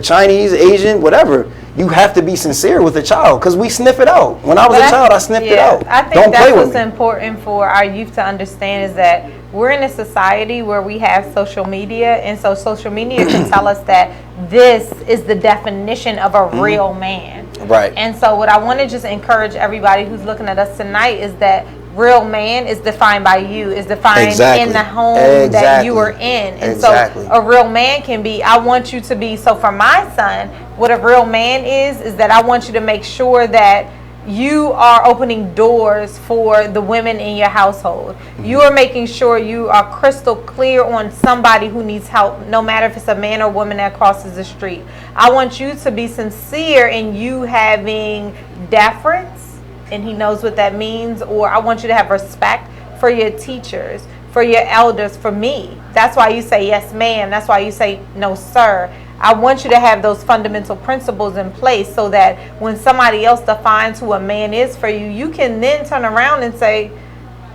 Chinese, Asian, whatever, you have to be sincere with the child, because we sniff it out. When I was a child, I sniffed it out. I think that's what's important for our youth to understand, is that we're in a society where we have social media, and so social media can tell us that this is the definition of a real man. Right. And so what I want to just encourage everybody who's looking at us tonight is that real man is defined by you, is defined in the home that you are in. And so a real man can be, I want you to be, so for my son, what a real man is that I want you to make sure that you are opening doors for the women in your household. You are making sure you are crystal clear on somebody who needs help, no matter if it's a man or woman that crosses the street. I want you to be sincere in you having deference, and he knows what that means, or I want you to have respect for your teachers, for your elders, for me. That's why you say yes ma'am, that's why you say no sir. I want you to have those fundamental principles in place, so that when somebody else defines who a man is for you, you can then turn around and say,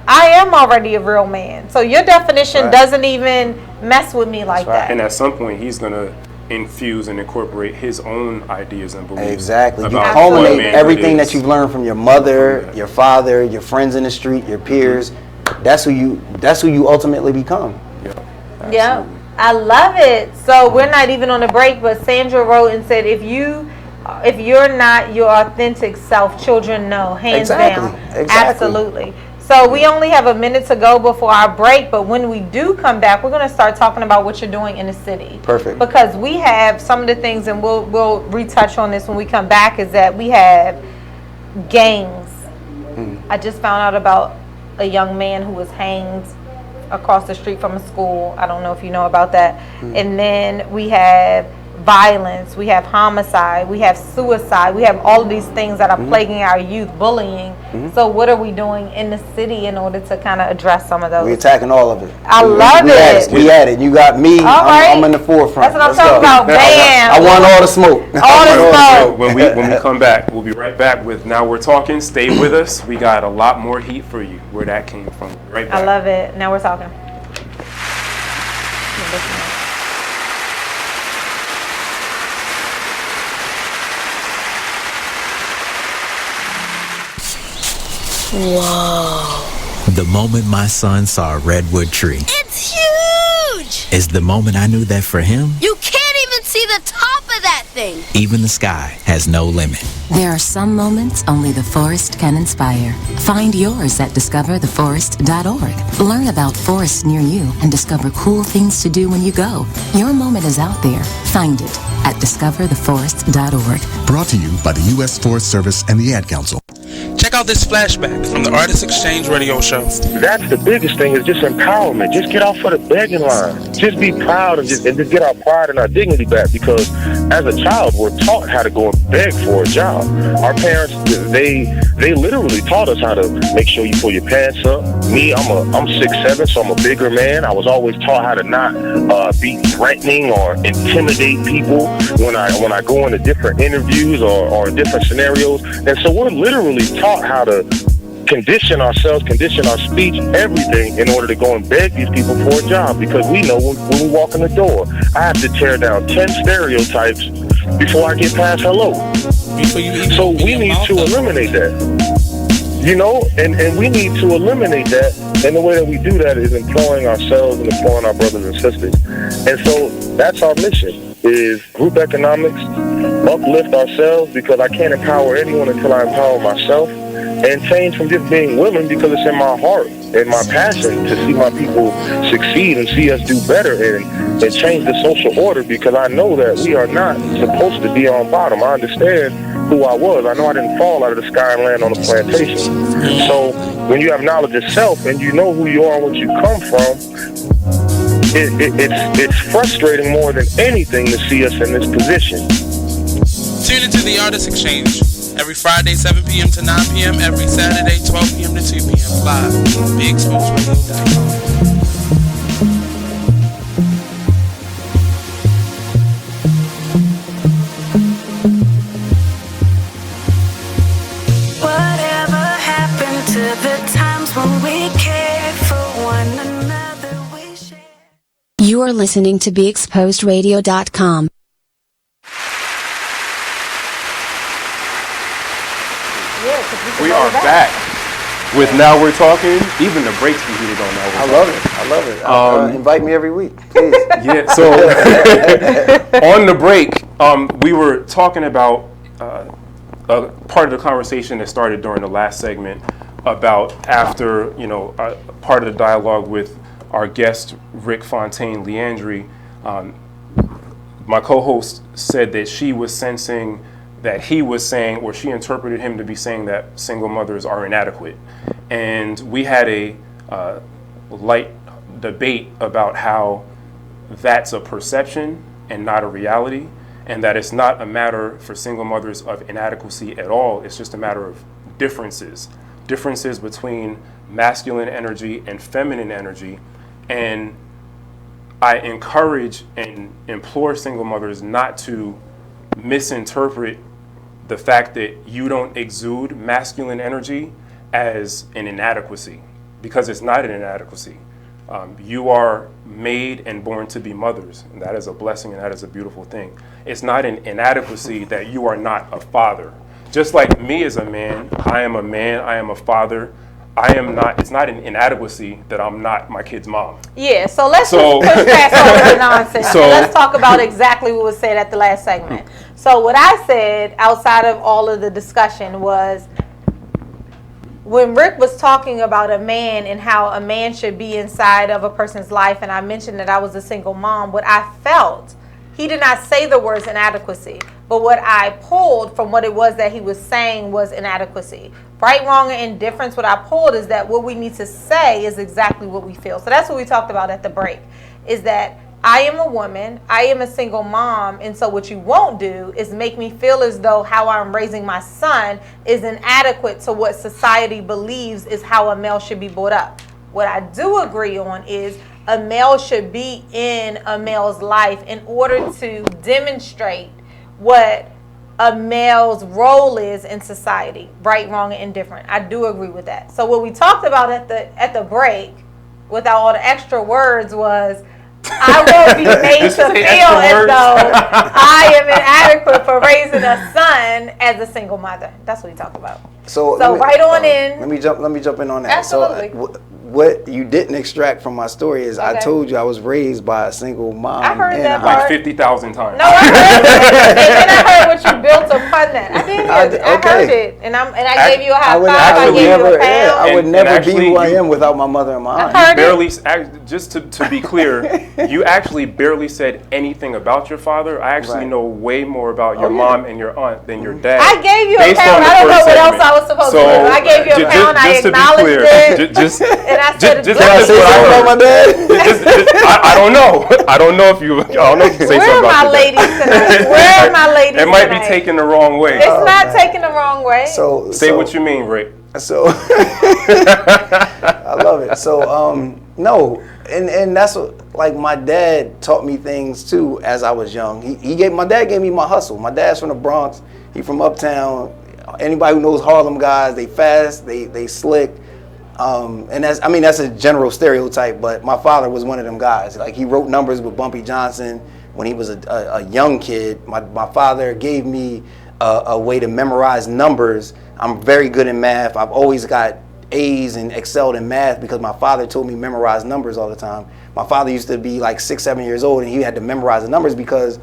I am already a real man. So your definition doesn't even mess with me like that. And at some point, he's going to infuse and incorporate his own ideas and beliefs. Exactly. You culminate everything that you've learned from your mother, your father, your friends in the street, your peers. That's who you ultimately become. Yeah. I love it. So we're not even on a break, but Sandra wrote and said, if you're not your authentic self, children know, hands down. Absolutely. So we only have a minute to go before our break, but when we do come back, we're going to start talking about what you're doing in the city. Perfect. Because we have some of the things, and we'll retouch on this when we come back, is that we have gangs. I just found out about a young man who was hanged across the street from a school. I don't know if you know about that. And then we have violence, we have homicide, we have suicide, we have all of these things that are plaguing our youth, bullying. So what are we doing in the city in order to kind of address some of those? We're attacking all of it. I love it. We at it. You got me. I'm in the forefront. That's what I'm talking about. Bam. I want all the smoke. All the smoke. When we come back, we'll be right back with Now We're Talking. Stay with us. We got a lot more heat for you. Where that came from. Right back. I love it. Now We're Talking. Whoa. The moment my son saw a redwood tree. It's huge! Is the moment I knew that for him, you can't even see the top of that thing. Even the sky has no limit. There are some moments only the forest can inspire. Find yours at discovertheforest.org. Learn about forests near you and discover cool things to do when you go. Your moment is out there. Find it at discovertheforest.org. Brought to you by the U.S. Forest Service and the Ad Council. Check out this flashback from the Artist Exchange radio show. That's the biggest thing, is just empowerment. Just get off of the begging line. Just be proud and just get our pride and our dignity back, because as a child, we're taught how to go and beg for a job. Our parents, they literally taught us how to make sure you pull your pants up. Me, I'm 6'7", so I'm a bigger man. I was always taught how to not be threatening or intimidate people when I go into different interviews or different scenarios. And so we're literally taught how to condition ourselves, condition our speech, everything, in order to go and beg these people for a job, because we know when we walk in the door, I have to tear down 10 stereotypes before I get past hello. Before you even So open we your need mouth to up. eliminate that. You know, and we need to eliminate that. And the way that we do that is employing ourselves and employing our brothers and sisters. And so that's our mission, is group economics, uplift ourselves, because I can't empower anyone until I empower myself, and change from just being willing because it's in my heart and my passion to see my people succeed and see us do better and change the social order, because I know that we are not supposed to be on bottom. I understand who I was. I know I didn't fall out of the sky and land on a plantation. So when you have knowledge of self and you know who you are and what you come from, it's frustrating more than anything to see us in this position. Tune into the Artist Exchange every Friday 7 p.m. to 9 p.m. every Saturday 12 p.m. to 2 p.m. live. BigExposeRadio.com. You are listening to BeExposedRadio.com. We are back with Now We're Talking. Even the breaks we heated on Now We're I Talking. love it. Invite me every week, please. Yeah, so on the break, we were talking about a part of the conversation that started during the last segment about after, part of the dialogue with our guest, Rick Fontaine Leandry. My co-host said that she was sensing that he was saying, or she interpreted him to be saying, that single mothers are inadequate. And we had a light debate about how that's a perception and not a reality, and that it's not a matter for single mothers of inadequacy at all. It's just a matter of differences between masculine energy and feminine energy. And I encourage and implore single mothers not to misinterpret the fact that you don't exude masculine energy as an inadequacy, because it's not an inadequacy. You are made and born to be mothers, and that is a blessing and that is a beautiful thing. It's not an inadequacy that you are not a father. Just like me as a man, I am a father. It's not an inadequacy that I'm not my kid's mom. Yeah, so let's just push past all the nonsense. And let's talk about exactly what was said at the last segment. So what I said outside of all of the discussion was, when Rick was talking about a man and how a man should be inside of a person's life, and I mentioned that I was a single mom, what I felt, he did not say the words inadequacy, but what I pulled from what it was that he was saying was inadequacy. Right, wrong, and indifference, what I pulled is that what we need to say is exactly what we feel. So that's what we talked about at the break, is that I am a woman, I am a single mom, and so what you won't do is make me feel as though how I'm raising my son is inadequate to what society believes is how a male should be brought up. What I do agree on is a male should be in a male's life in order to demonstrate what a male's role is in society, right, wrong, and indifferent. I do agree with that. So what we talked about at the break, without all the extra words, was I won't be made to feel as though I am inadequate for raising a son as a single mother. That's what we talked about. So right on in. Let me jump in on that. Absolutely. So what you didn't extract from my story is I told you I was raised by a single mom. I heard that like 50,000 times. No, I heard it. And then I heard what you built upon that. I did. I heard it, and I gave you a high five. I gave you a pound. I would never be who I am without my mother and my aunt. I heard it. Just to be clear, you actually barely said anything about your father. I actually know way more about your mom and your aunt than your dad. I gave you a pound. I don't know what else I was supposed to do. I gave you a pound. I acknowledged it. And I said, I don't know. I don't know if you say something about Where are my ladies tonight? Where are my ladies It might tonight? be taken the wrong way. It's not taken the wrong way. So say what you mean, Rick. So I love it. So no, and that's what, like, my dad taught me things too as I was young. My dad gave me my hustle. My dad's from the Bronx. He from Uptown. Anybody who knows Harlem guys, they fast, they slick. And that's a general stereotype, but my father was one of them guys. Like, he wrote numbers with Bumpy Johnson when he was a young kid. My father gave me a way to memorize numbers. I'm very good in math. I've always got A's and excelled in math because my father told me memorize numbers all the time. My father used to be like 6, 7 years old, and he had to memorize the numbers because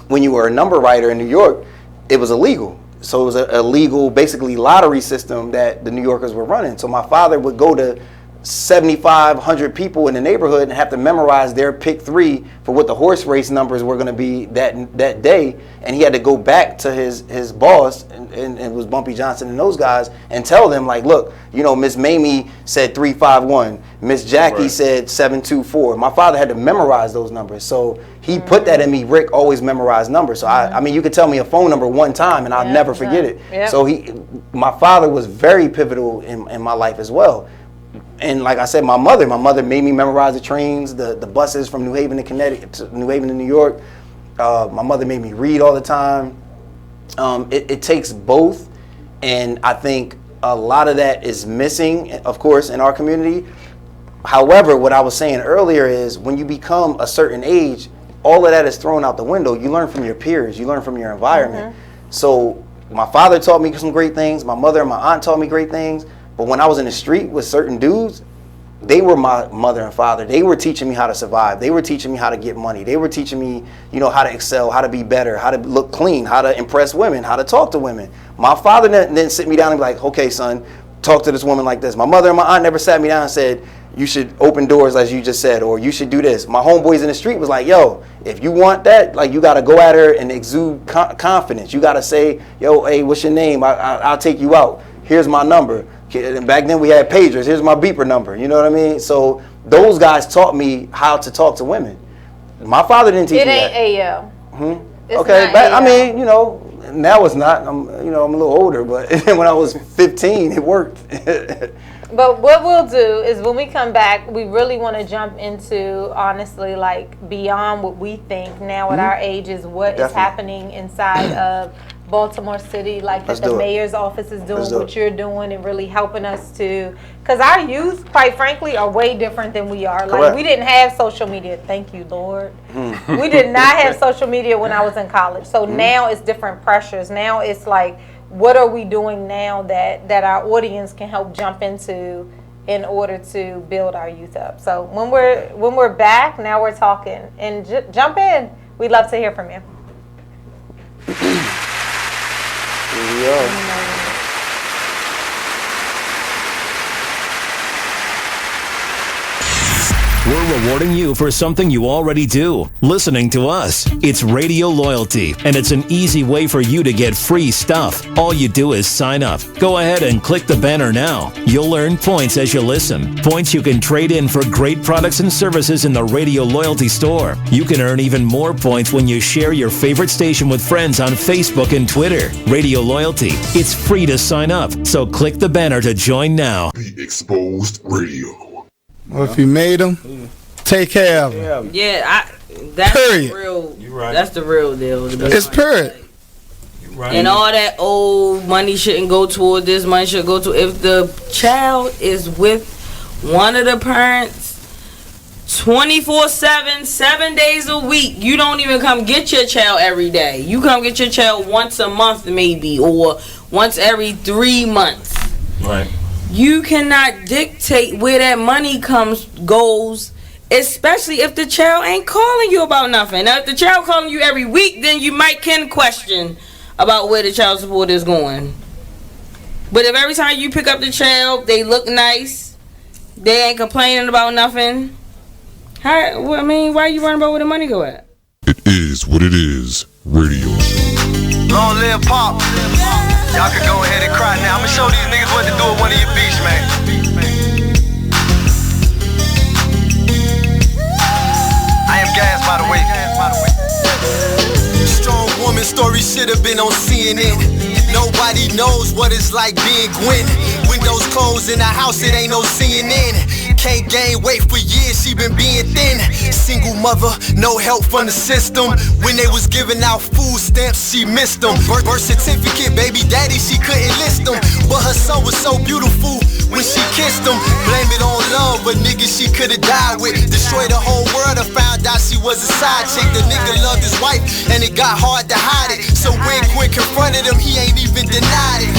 when you were a number writer in New York, it was illegal. So it was a legal, basically lottery system that the New Yorkers were running. So my father would go to 7,500 people in the neighborhood and have to memorize their pick 3 for what the horse race numbers were going to be that day, and he had to go back to his boss, and it was Bumpy Johnson and those guys, and tell them like, look, you know, Miss Mamie said 351, Miss Jackie said 724. My father had to memorize those numbers, so he put that in me. Rick always memorized numbers, so I mean, you could tell me a phone number one time and I'll never forget it. Yep. So my father was very pivotal in my life as well. And like I said, my mother made me memorize the trains, the buses from New Haven to Connecticut, to New Haven to New York. My mother made me read all the time. It takes both, and I think a lot of that is missing, of course, in our community. However, what I was saying earlier is when you become a certain age, all of that is thrown out the window. You learn from your peers, you learn from your environment. So my father taught me some great things. My mother and my aunt taught me great things. But when I was in the street with certain dudes, they were my mother and father. They were teaching me how to survive. They were teaching me how to get money. They were teaching me, you know, how to excel, how to be better, how to look clean, how to impress women, how to talk to women. My father didn't sit me down and be like, okay, son, talk to this woman like this. My mother and my aunt never sat me down and said, you should open doors as you just said, or you should do this. My homeboys in the street was like, yo, if you want that, like, you got to go at her and exude confidence. You got to say, yo, hey, what's your name? I'll take you out. Here's my number. And back then we had pagers. Here's my beeper number. You know what I mean? So those guys taught me how to talk to women. My father didn't teach me that. It ain't AO. Okay, but I mean, you know, now it's not. I'm a little older, but when I was 15, it worked. But what we'll do is when we come back, we really want to jump into, honestly, like beyond what we think now at our ages, what is happening inside of Baltimore City, like that the mayor's office is doing, what you're doing, and really helping us to, because our youth, quite frankly, are way different than we are. Correct. Like, we didn't have social media. Thank you, Lord. We did not have social media when I was in college. So now it's different pressures. Now it's like, what are we doing now that our audience can help jump into in order to build our youth up? So when we're back, now we're talking, and jump in. We'd love to hear from you. Here we are. We're rewarding you for something you already do, listening to us. It's Radio Loyalty, and it's an easy way for you to get free stuff. All you do is sign up. Go ahead and click the banner now. You'll earn points as you listen. Points you can trade in for great products and services in the Radio Loyalty store. You can earn even more points when you share your favorite station with friends on Facebook and Twitter. Radio Loyalty. It's free to sign up, so click the banner to join now. The Exposed Radio. Well, if you made them, take care of them. Yeah, that's the real. You're right. That's the real deal. It's period. Right. And all that old money shouldn't go toward this. Money should go to if the child is with one of the parents 24/7, 7 days a week. You don't even come get your child every day. You come get your child once a month maybe, or once every 3 months. Right. You cannot dictate where that money goes, especially if the child ain't calling you about nothing. Now, if the child calling you every week, then you can question about where the child support is going. But if every time you pick up the child, they look nice, they ain't complaining about nothing, why are you worrying about where the money go at? It is what it is. Radio. Long live Pop. Y'all can go ahead and cry now. I'ma show these niggas what to do with one of your beats, man. I am Gas, by the way. Strong woman story should have been on CNN. Nobody knows what it's like being Gwen. Windows closed in the house, it ain't no CNN. Can't gain weight for years, she been being thin. Single mother, no help from the system. When they was giving out food stamps, she missed them. Birth certificate, baby daddy, she couldn't list them. But her son was so beautiful when she kissed him. Blame it on love, but nigga she could've died with. Destroyed the whole world and found out she was a side chick. The nigga loved his wife and it got hard to hide it. So when Quinn confronted him, he ain't even denied it.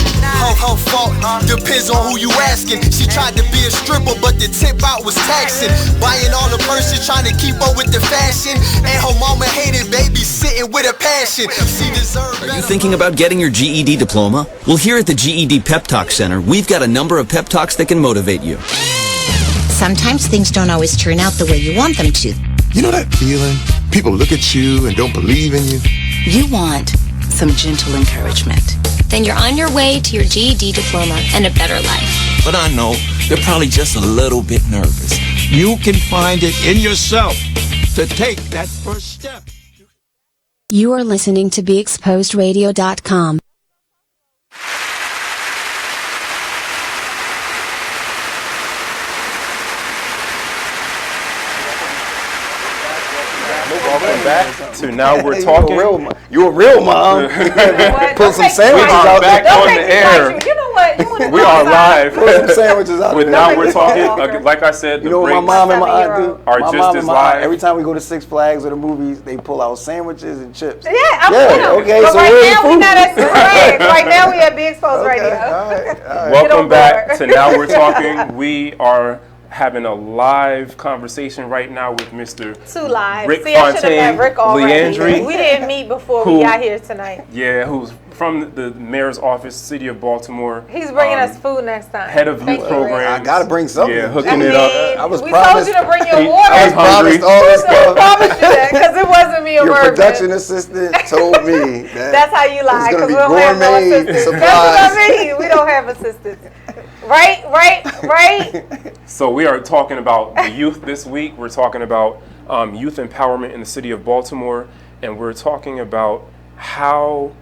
Her fault, depends on who you asking. She tried to be a stripper, but the tip out was taxing. Buying all the purses, trying to keep up with the fashion. And her mama hated babysitting with a passion. She deserved better. Are you thinking about getting your GED diploma? Well, here at the GED Pep Talk Center, we've got a number of pep talks that can motivate you. Sometimes things don't always turn out the way you want them to. You know that feeling? People look at you and don't believe in you. You want some gentle encouragement. Then you're on your way to your GED diploma and a better life. But I know they're probably just a little bit nervous. You can find it in yourself to take that first step. You are listening to BeExposedRadio.com. Welcome back to Now We're Talking. You a real mom. Pull some sandwiches out back there. on the air. You know what? We are live. Pull some sandwiches out with there. Now We're Talking. Like I said, you know what my mom and my aunt do? Are my just mom as and my live. aunt, every time we go to Six Flags or the movies, they pull out sandwiches and chips. Okay. But so right now we're not at Six Flags. Right now we at Be Exposed Radio. All right. Welcome back to Now We're Talking. We are having a live conversation right now with Mr. Rick Fontaine, Leandry. We didn't meet before we got here tonight. Yeah, who's from the mayor's office, city of Baltimore. He's bringing us food next time. Head of youth programs. I gotta bring something. Yeah, hooking it up. We told you to bring your water. I was promised all this stuff. We promised you that because it wasn't me or Your Mervin. production assistant told me that that's how you lie because we don't have no assistants. That's what I mean. We don't have assistants. Right. So we are talking about the youth this week. We're talking about youth empowerment in the city of Baltimore, and we're talking about how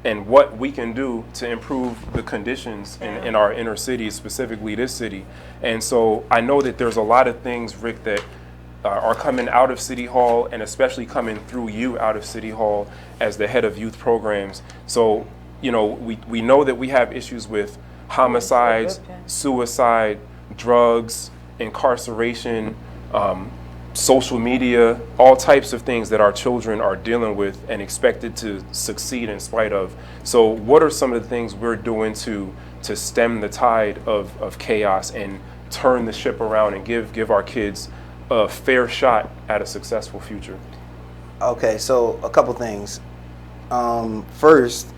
and what we can do to improve the conditions in our inner cities, specifically this city. And so I know that there's a lot of things, Rick, that are coming out of City Hall, and especially coming through you out of City Hall as the head of youth programs. So, you know, we know that we have issues with homicides, suicide, drugs, incarceration, social media, all types of things that our children are dealing with and expected to succeed in spite of. So what are some of the things we're doing to stem the tide of chaos and turn the ship around and give our kids a fair shot at a successful future? Okay, so a couple things. First,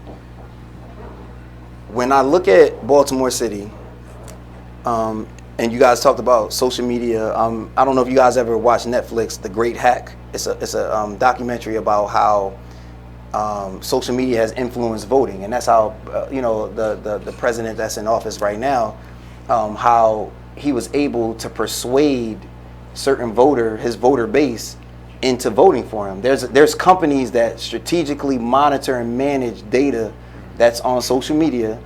when I look at Baltimore City, and you guys talked about social media, I don't know if you guys ever watched Netflix, The Great Hack. It's a documentary about how social media has influenced voting, and that's how the president that's in office right now, how he was able to persuade certain his voter base into voting for him. There's companies that strategically monitor and manage data that's on social media,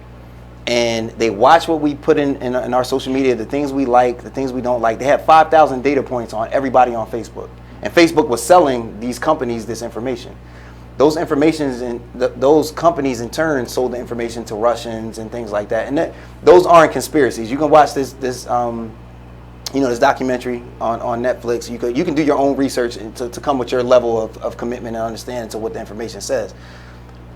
and they watch what we put in our social media, the things we like, the things we don't like. They have 5,000 data points on everybody on Facebook, and Facebook was selling these companies this information. Those those companies in turn sold the information to Russians and things like that. And those aren't conspiracies. You can watch this documentary on Netflix. You can do your own research to come with your level of commitment and understanding to what the information says.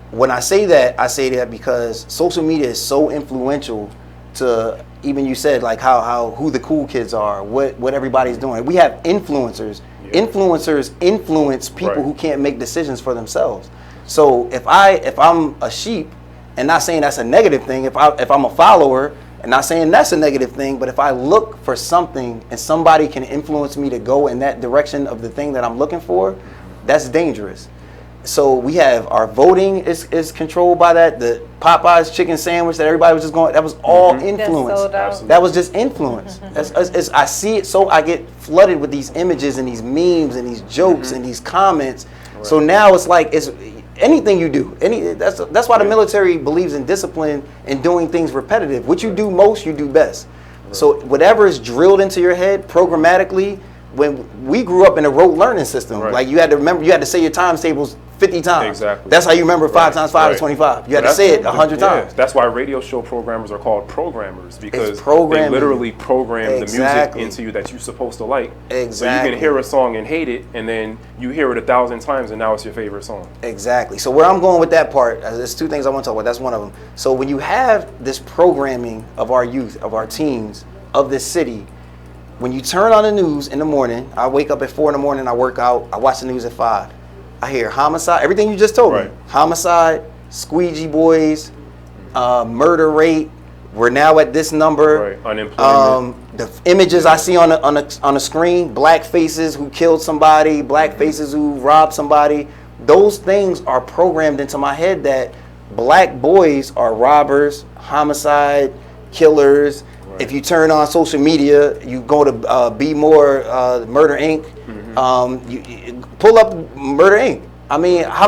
When I say that because social media is so influential to, even you said, like who the cool kids are, what everybody's doing. We have influencers. Yeah. Influencers influence people who can't make decisions for themselves. So if I'm a sheep, and not saying that's a negative thing, if I'm a follower, and not saying that's a negative thing, but if I look for something and somebody can influence me to go in that direction of the thing that I'm looking for, that's dangerous. So we have our voting is controlled by that. The Popeyes chicken sandwich that everybody was just going, that was all influence. That was just influence. I see it, so I get flooded with these images and these memes and these jokes and these comments. Right. So now it's like it's anything you do. That's why the military believes in discipline and doing things repetitive. What you do most, you do best. So whatever is drilled into your head programmatically, when we grew up in a rote learning system, like you had to remember, you had to say your times tables 50 times. Exactly. That's how you remember 5 times 5 is 25. You had to say it 100 times. That's why radio show programmers are called programmers, because they literally program the music into you that you're supposed to like. Exactly. So you can hear a song and hate it, and then you hear it 1,000 times, and now it's your favorite song. Exactly. So where I'm going with that part, there's 2 things I want to talk about. That's one of them. So when you have this programming of our youth, of our teens, of this city, when you turn on the news in the morning, I wake up at 4 in the morning, I work out, I watch the news at 5. I hear homicide, everything you just told me. Homicide, squeegee boys, murder rate. We're now at this number. Unemployment. The images I see on the screen, black faces who killed somebody, black faces who robbed somebody. Those things are programmed into my head that black boys are robbers, homicide, killers. If you turn on social media, you go to Be More, Murder Inc. You pull up Murder Inc. I mean, how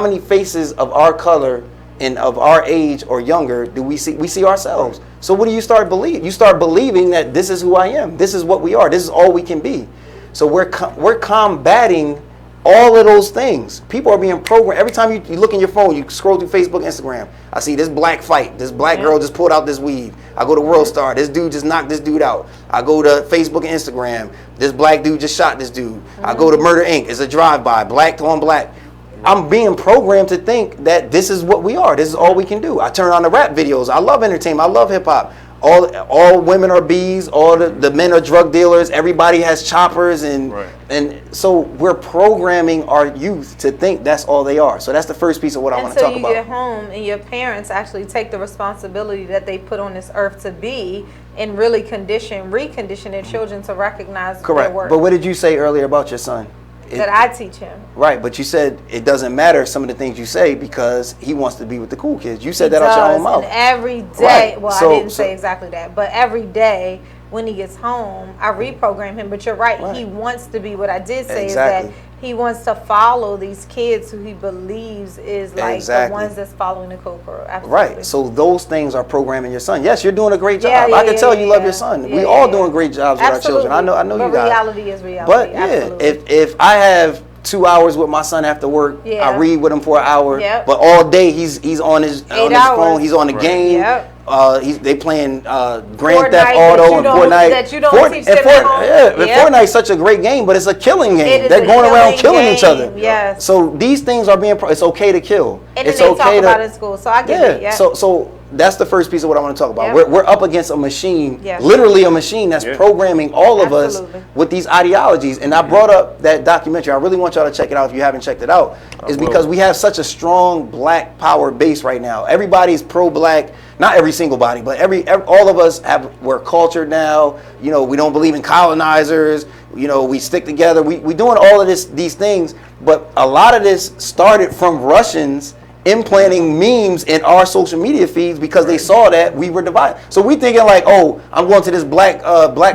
many faces of our color and of our age or younger do we see? We see ourselves. So what do you start believing? You start believing that this is who I am. This is what we are. This is all we can be. So we're combating all of those things. People are being programmed. Every time you look in your phone, you scroll through Facebook, Instagram, I see this black fight. This black girl just pulled out this weed. I go to World Star. This dude just knocked this dude out. I go to Facebook and Instagram. This black dude just shot this dude. I go to Murder Inc. It's a drive-by, black on black. I'm being programmed to think that this is what we are. This is all we can do. I turn on the rap videos. I love entertainment. I love hip-hop. All women are bees. All the men are drug dealers. Everybody has choppers, and so we're programming our youth to think that's all they are. So that's the first piece of what I want to talk about. Until you get home and your parents actually take the responsibility that they put on this earth to be, and really recondition their children to recognize their worth. But what did you say earlier about your son? That I teach him. Right, but you said it doesn't matter some of the things you say because he wants to be with the cool kids. You said that out your own mouth. And every day, well, I didn't say exactly that, but every day when he gets home, I reprogram him. But you're right, he wants to be. What I did say is that he wants to follow these kids who he believes is like the ones that's following the Coco. Right. So those things are programming your son. Yes, you're doing a great job. I can tell you love your son. We all doing great jobs with our children. I know you guys. Reality is reality. But if I have 2 hours with my son after work, I read with him for an hour. But all day he's on his phone. He's on the game. They playing Grand Theft Auto and Fortnite. That you don't teach them at home. Fortnite's such a great game, but it's a killing game. They're going around killing each other. Yes. So these things are being. It's okay to kill. And it's then they okay talk about it in school. So I get it. So that's the first piece of what I want to talk about. We're up against a machine, literally a machine that's programming all of us with these ideologies. And I brought up that documentary. I really want y'all to check it out if you haven't checked it out. Is because we have such a strong black power base right now. Everybody's pro-black. Not every single body, but all of us we're cultured now. You know, we don't believe in colonizers. You know, we stick together. We doing all of these things, but a lot of this started from Russians implanting memes in our social media feeds because they saw that we were divided. So we thinking like, oh, I'm going to this Black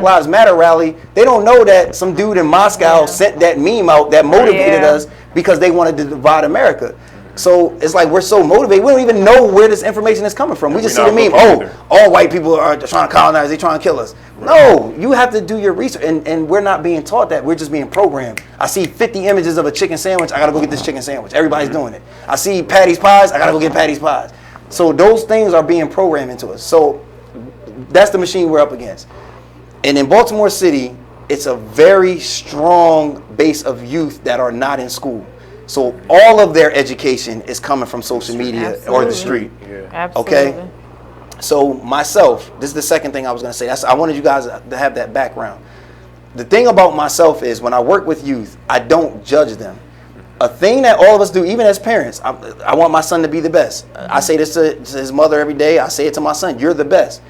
Lives Matter rally. They don't know that some dude in Moscow sent that meme out that motivated us because they wanted to divide America. So it's like we're so motivated. We don't even know where this information is coming from. We just see the meme. Oh, all white people are trying to colonize. They're trying to kill us. No, you have to do your research. And we're not being taught that. We're just being programmed. I see 50 images of a chicken sandwich. I got to go get this chicken sandwich. Everybody's doing it. I see Patty's Pies. I got to go get Patty's Pies. So those things are being programmed into us. So that's the machine we're up against. And in Baltimore City, it's a very strong base of youth that are not in school. So all of their education is coming from social media or the street. Okay? So myself, this is the second thing I was going to say. I wanted you guys to have that background. The thing about myself is when I work with youth, I don't judge them. A thing that all of us do, even as parents, I want my son to be the best. I say this to his mother every day. I say it to my son, you're the best.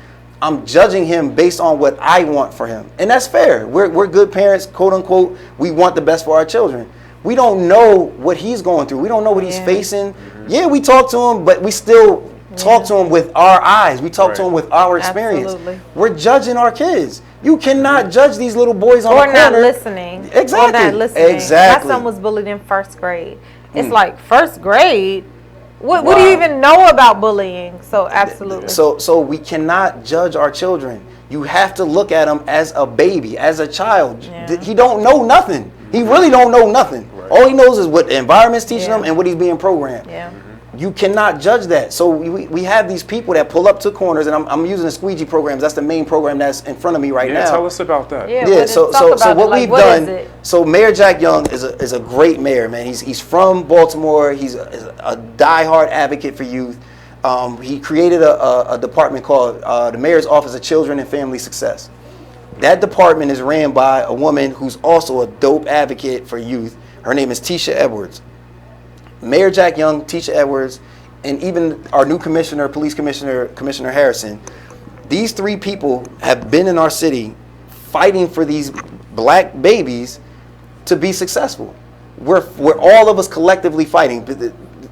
I'm judging him based on what I want for him. And that's fair. We're good parents, quote unquote. We want the best for our children. We don't know what he's going through. We don't know what he's facing. Yeah, we talk to him, but we still talk to him with our eyes. We talk to him with our experience. Absolutely. We're judging our kids. You cannot judge these little boys on the corner. Or not listening. Exactly. Or not listening. Exactly. My son was bullied in first grade. It's like first grade. What do you even know about bullying? So absolutely. So we cannot judge our children. You have to look at them as a baby, as a child. Yeah. He don't know nothing. He really don't know nothing. Right. All he knows is what the environment's teaching him and what he's being programmed. Yeah. You cannot judge that. So we have these people that pull up to corners, and I'm using the squeegee programs. That's the main program that's in front of me right now. Tell us about that. So what we've done. So Mayor Jack Young is a great mayor, man. He's from Baltimore. He's a diehard advocate for youth. He created a department called the Mayor's Office of Children and Family Success. That department is ran by a woman who's also a dope advocate for youth. Her name is Tisha Edwards. Mayor Jack Young, Tisha Edwards, and even our new commissioner, police commissioner, Commissioner Harrison, these three people have been in our city fighting for these black babies to be successful. We're all of us collectively fighting.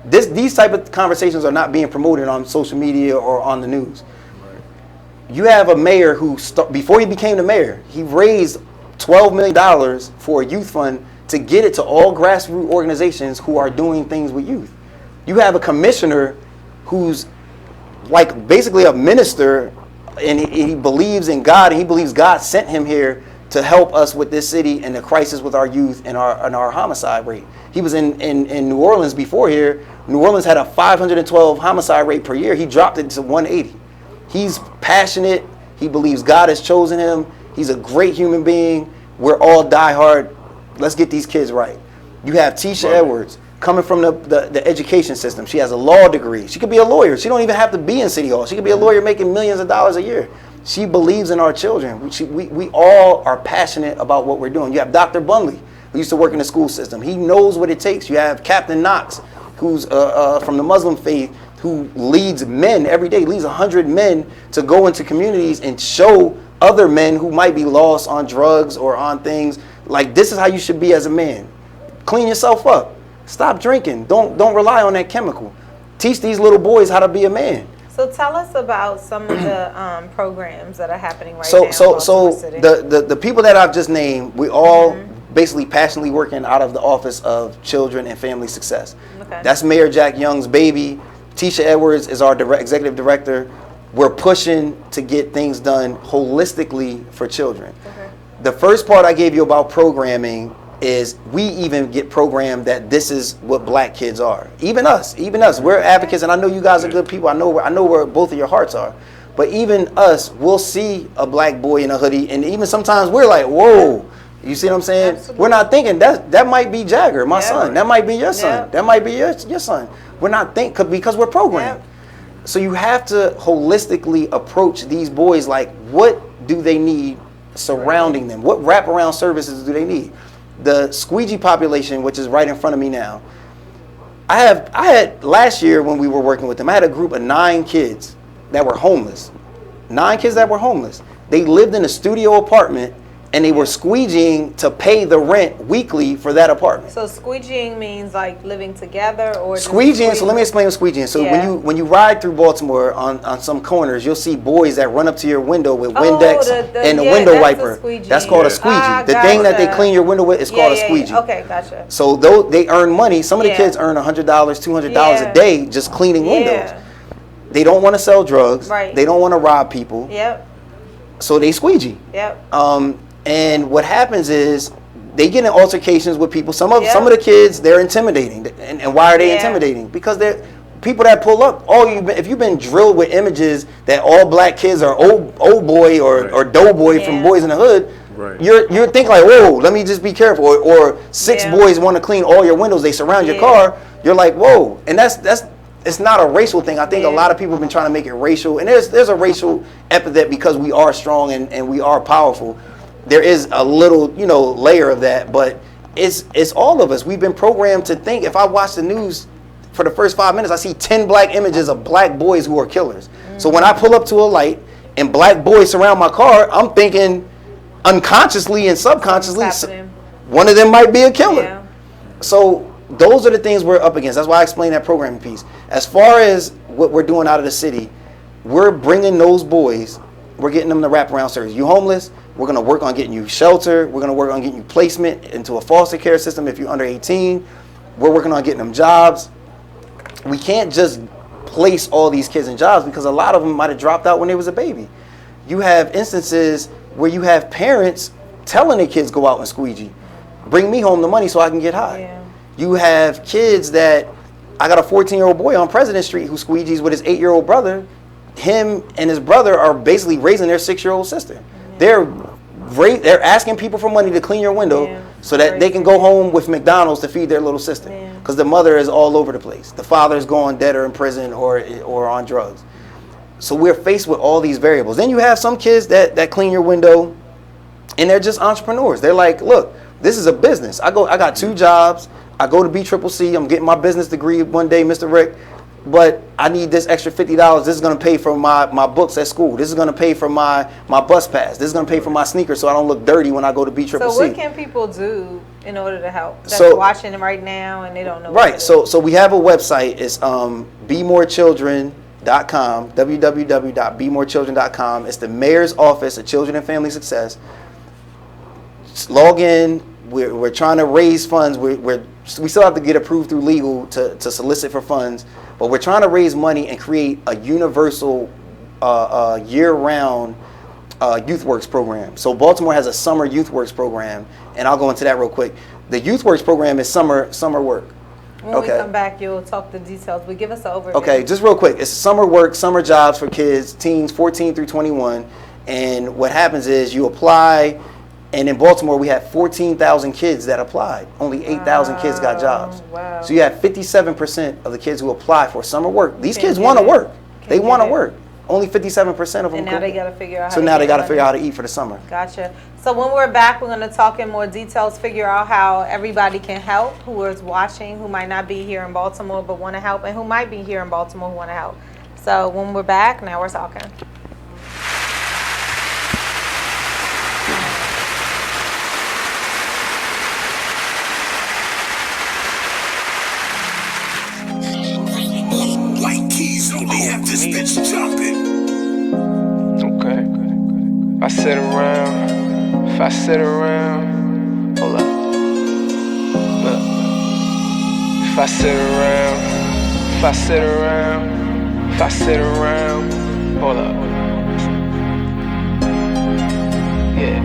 These type of conversations are not being promoted on social media or on the news. You have a mayor who, before he became the mayor, he raised $12 million for a youth fund to get it to all grassroots organizations who are doing things with youth. You have a commissioner who's like basically a minister, and he believes in God, and he believes God sent him here to help us with this city and the crisis with our youth and our homicide rate. He was in New Orleans before here. New Orleans had a 512 homicide rate per year. He dropped it to 180. He's passionate. He believes God has chosen him. He's a great human being. We're all diehard. Let's get these kids right. You have Tisha Edwards coming from the education system. She has a law degree. She could be a lawyer. She don't even have to be in City Hall. She could be a lawyer making millions of dollars a year. She believes in our children. We all are passionate about what we're doing. You have Dr. Bunley, who used to work in the school system. He knows what it takes. You have Captain Knox, who's from the Muslim faith, who leads men every day, leads 100 men to go into communities and show other men who might be lost on drugs or on things. Like, this is how you should be as a man. Clean yourself up. Stop drinking. Don't rely on that chemical. Teach these little boys how to be a man. So tell us about some of the programs that are happening right now. So the people that I've just named, we all basically passionately working out of the Office of Children and Family Success. Okay. That's Mayor Jack Young's baby. Tisha Edwards is our executive director. We're pushing to get things done holistically for children. Okay. The first part I gave you about programming is we even get programmed that this is what black kids are. Even us. We're advocates, and I know you guys are good people. I know where both of your hearts are. But even us, we'll see a black boy in a hoodie, and even sometimes we're like, whoa. You see what I'm saying? Absolutely. We're not thinking that might be Jagger, my son. That might be your son. That might be your son. We're not thinking because we're programmed. So you have to holistically approach these boys like, what do they need surrounding them? What wraparound services do they need? The squeegee population, which is right in front of me now, I had last year when we were working with them, I had a group of 9 kids that were homeless. 9 kids that were homeless. They lived in a studio apartment, and they were squeegeeing to pay the rent weekly for that apartment. So squeegeeing means like living together, or squeegeeing. So let me explain what squeegeeing. So when you ride through Baltimore on some corners, you'll see boys that run up to your window with Windex and a window wiper. That's called a squeegee. The thing that they clean your window with is called a squeegee. Okay, gotcha. So though they earn money, some of the kids earn $100, $200 a day just cleaning windows. They don't want to sell drugs. Right. They don't want to rob people. Yep. So they squeegee. Yep. And what happens is they get in altercations with people. Some of the kids, they're intimidating. And why are they intimidating? Because they're people that pull up. If you've been drilled with images that all black kids are old boy or doughboy from Boys in the Hood, you're thinking like, whoa, let me just be careful. Or 6 boys want to clean all your windows. They surround your car. You're like, whoa. And it's not a racial thing. I think a lot of people have been trying to make it racial. And there's a racial epithet because we are strong and we are powerful. There is a little, layer of that, but it's all of us. We've been programmed to think. If I watch the news for the first 5 minutes, I see 10 black images of black boys who are killers. So when I pull up to a light and black boys surround my car, I'm thinking unconsciously and subconsciously, one of them might be a killer. Yeah. So those are the things we're up against. That's why I explained that programming piece. As far as what we're doing out of the city, we're bringing those boys, we're getting them the wraparound service. You homeless? We're going to work on getting you shelter. We're going to work on getting you placement into a foster care system if you're under 18. We're working on getting them jobs. we can't just place all these kids in jobs because a lot of them might have dropped out when they was a baby. You have instances where you have parents telling their kids go out and squeegee. Bring me home the money so I can get high. Yeah. You have kids that, I got a 14-year-old boy on President Street who squeegees with his 8-year-old brother. Him and his brother are basically raising their 6-year-old sister. Yeah. They're asking people for money to clean your window so that they can go home with McDonald's to feed their little sister. Because the mother is all over the place. The father is gone dead or in prison or on drugs. So we're faced with all these variables. Then you have some kids that clean your window and they're just entrepreneurs. They're like, look, this is a business. I got 2 jobs. I go to BCCC. I'm getting my business degree one day, Mr. Rick. But I need this extra $50. This is going to pay for my books at school. This is going to pay for my bus pass. This is going to pay for my sneakers so I don't look dirty when I go to BCCC. So what can people do in order to help? That's watching them right now and they don't know what to do. So we have a website. It's BeMoreChildren.com, www.BeMoreChildren.com. It's the Mayor's Office of Children and Family Success. Just log in. We're trying to raise funds. We still have to get approved through legal to solicit for funds. But we're trying to raise money and create a universal year-round Youth Works program. So Baltimore has a summer Youth Works program, and I'll go into that real quick. The Youth Works program is summer work. When we come back, you'll talk the details, but give us an overview. Okay, just real quick. It's summer work, summer jobs for kids, teens 14 through 21. And what happens is you apply, and in Baltimore, we had 14,000 kids that applied. Only 8,000 kids got jobs. Wow. So you have 57% of the kids who apply for summer work. These kids want to work. They want to work. Only 57% of them. And now they got to figure out how to eat. So now they got to figure out how to eat for the summer. Gotcha. So when we're back, we're going to talk in more details, figure out how everybody can help who is watching, who might not be here in Baltimore but want to help, and who might be here in Baltimore who want to help. So when we're back, now we're talking. This bitch jumping. Okay. If I sit around, hold up. Look. If I sit around, hold up. Yeah.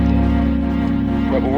Rebel.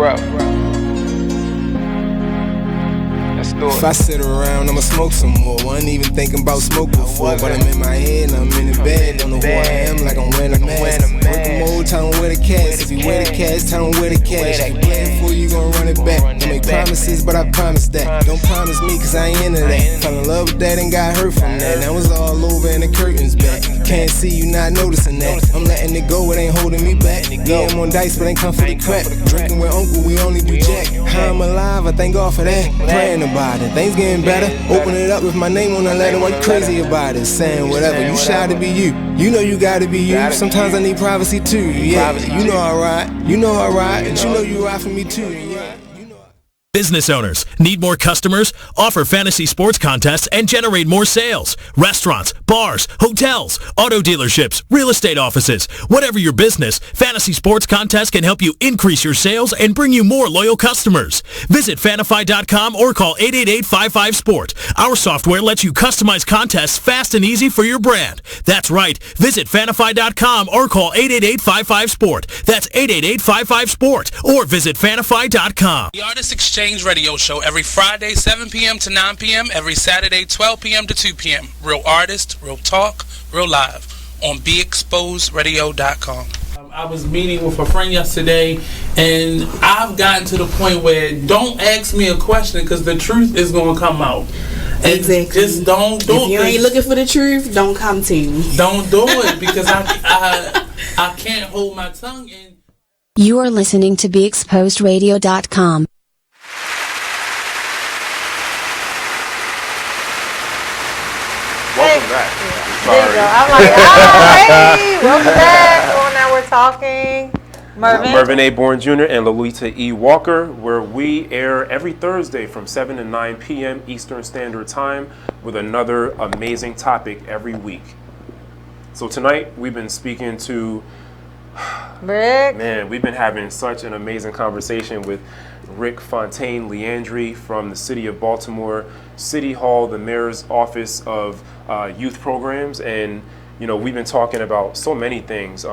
If I sit around, I'ma smoke some more. Wasn't even thinking about smoke before, but I'm in my head and I'm in the bed. Don't know who I am, like I'm wearing a mask. Working mode, tell them where the cash. If you wear the cash, tell them where the cash. If you playing for you gon' run it back. Don't make promises, but I promise that. Don't promise me, cause I ain't into that. Fell in love with that and got hurt from that. Now it's all over and the curtains back. Can't see you not noticing that. I'm letting it go, it ain't holding me back. Yeah, I'm on dice, but ain't come for the crap. Drinking with uncle, we only do jack. How I'm alive, I thank God for that. Praying about it, things getting better. Open it up with my name on the letter. Why you crazy about it? Saying whatever, you shy to be you. You know you gotta be you. Sometimes I need privacy too. Yeah, you know I ride. You know I ride, and you know you ride for me too. Yeah. Business owners, need more customers? Offer fantasy sports contests and generate more sales. Restaurants, bars, hotels, auto dealerships, real estate offices. Whatever your business, fantasy sports contests can help you increase your sales and bring you more loyal customers. Visit Fanify.com or call 888-55-SPORT. Our software lets you customize contests fast and easy for your brand. That's right. Visit Fanify.com or call 888-55-SPORT. That's 888-55-SPORT or visit Fanify.com. The Artist Exchange Radio Show every Friday 7 p.m. to 9 p.m. every Saturday 12 p.m. to 2 p.m. Real artist, real talk, real live on BeExposedRadio.com. I was meeting with a friend yesterday, and I've gotten to the point where don't ask me a question because the truth is going to come out. And exactly. Just don't do it. If you ain't looking for the truth, don't come to me. Don't do it because I can't hold my tongue in. You are listening to BeExposedRadio.com. Welcome back. There you go. I'm like, hey, welcome back. Well, now we're talking. Mervin A. Bourne Jr. and Lolita E. Walker, where we air every Thursday from 7 to 9 p.m. Eastern Standard Time with another amazing topic every week. So tonight we've been speaking to Rick. Man, we've been having such an amazing conversation with Rick Fontaine Leandry from the City of Baltimore, City Hall, the Mayor's Office of Youth Programs. And, you know, we've been talking about so many things.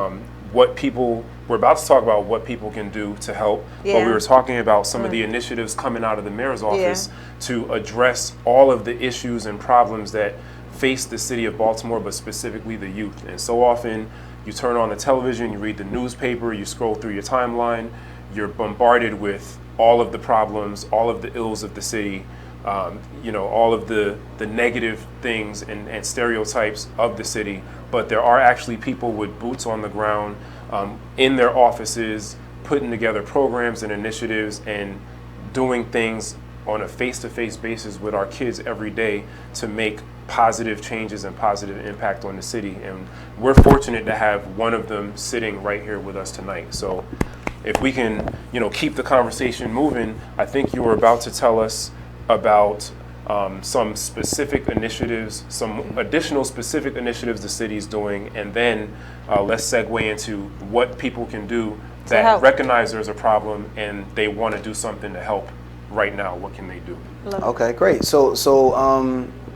We're about to talk about what people can do to help, but we were talking about some of the initiatives coming out of the Mayor's Office to address all of the issues and problems that face the City of Baltimore, but specifically the youth. And so often you turn on the television, you read the newspaper, you scroll through your timeline, you're bombarded with all of the problems, all of the ills of the city, you know, all of the negative things and stereotypes of the city. But there are actually people with boots on the ground in their offices, putting together programs and initiatives and doing things on a face-to-face basis with our kids every day to make positive changes and positive impact on the city. And we're fortunate to have one of them sitting right here with us tonight. So if we can, you know, keep the conversation moving, I think you were about to tell us about some specific initiatives, some additional specific initiatives the city's doing, and then let's segue into what people can do that recognize there's a problem and they want to do something to help right now. What can they do? Okay, great. So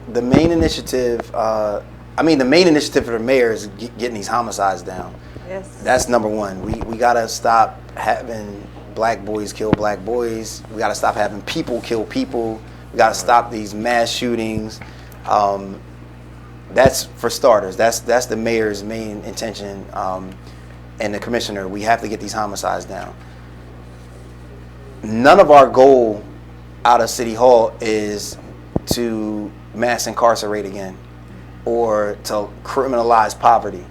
the main initiative, the main initiative for the mayor is getting these homicides down. Yes. That's number one. We gotta stop having black boys kill black boys. We gotta stop having people kill people. We gotta stop these mass shootings. That's for starters. That's the mayor's main intention, and the commissioner. We have to get these homicides down. None of our goal out of City Hall is to mass incarcerate again or to criminalize poverty.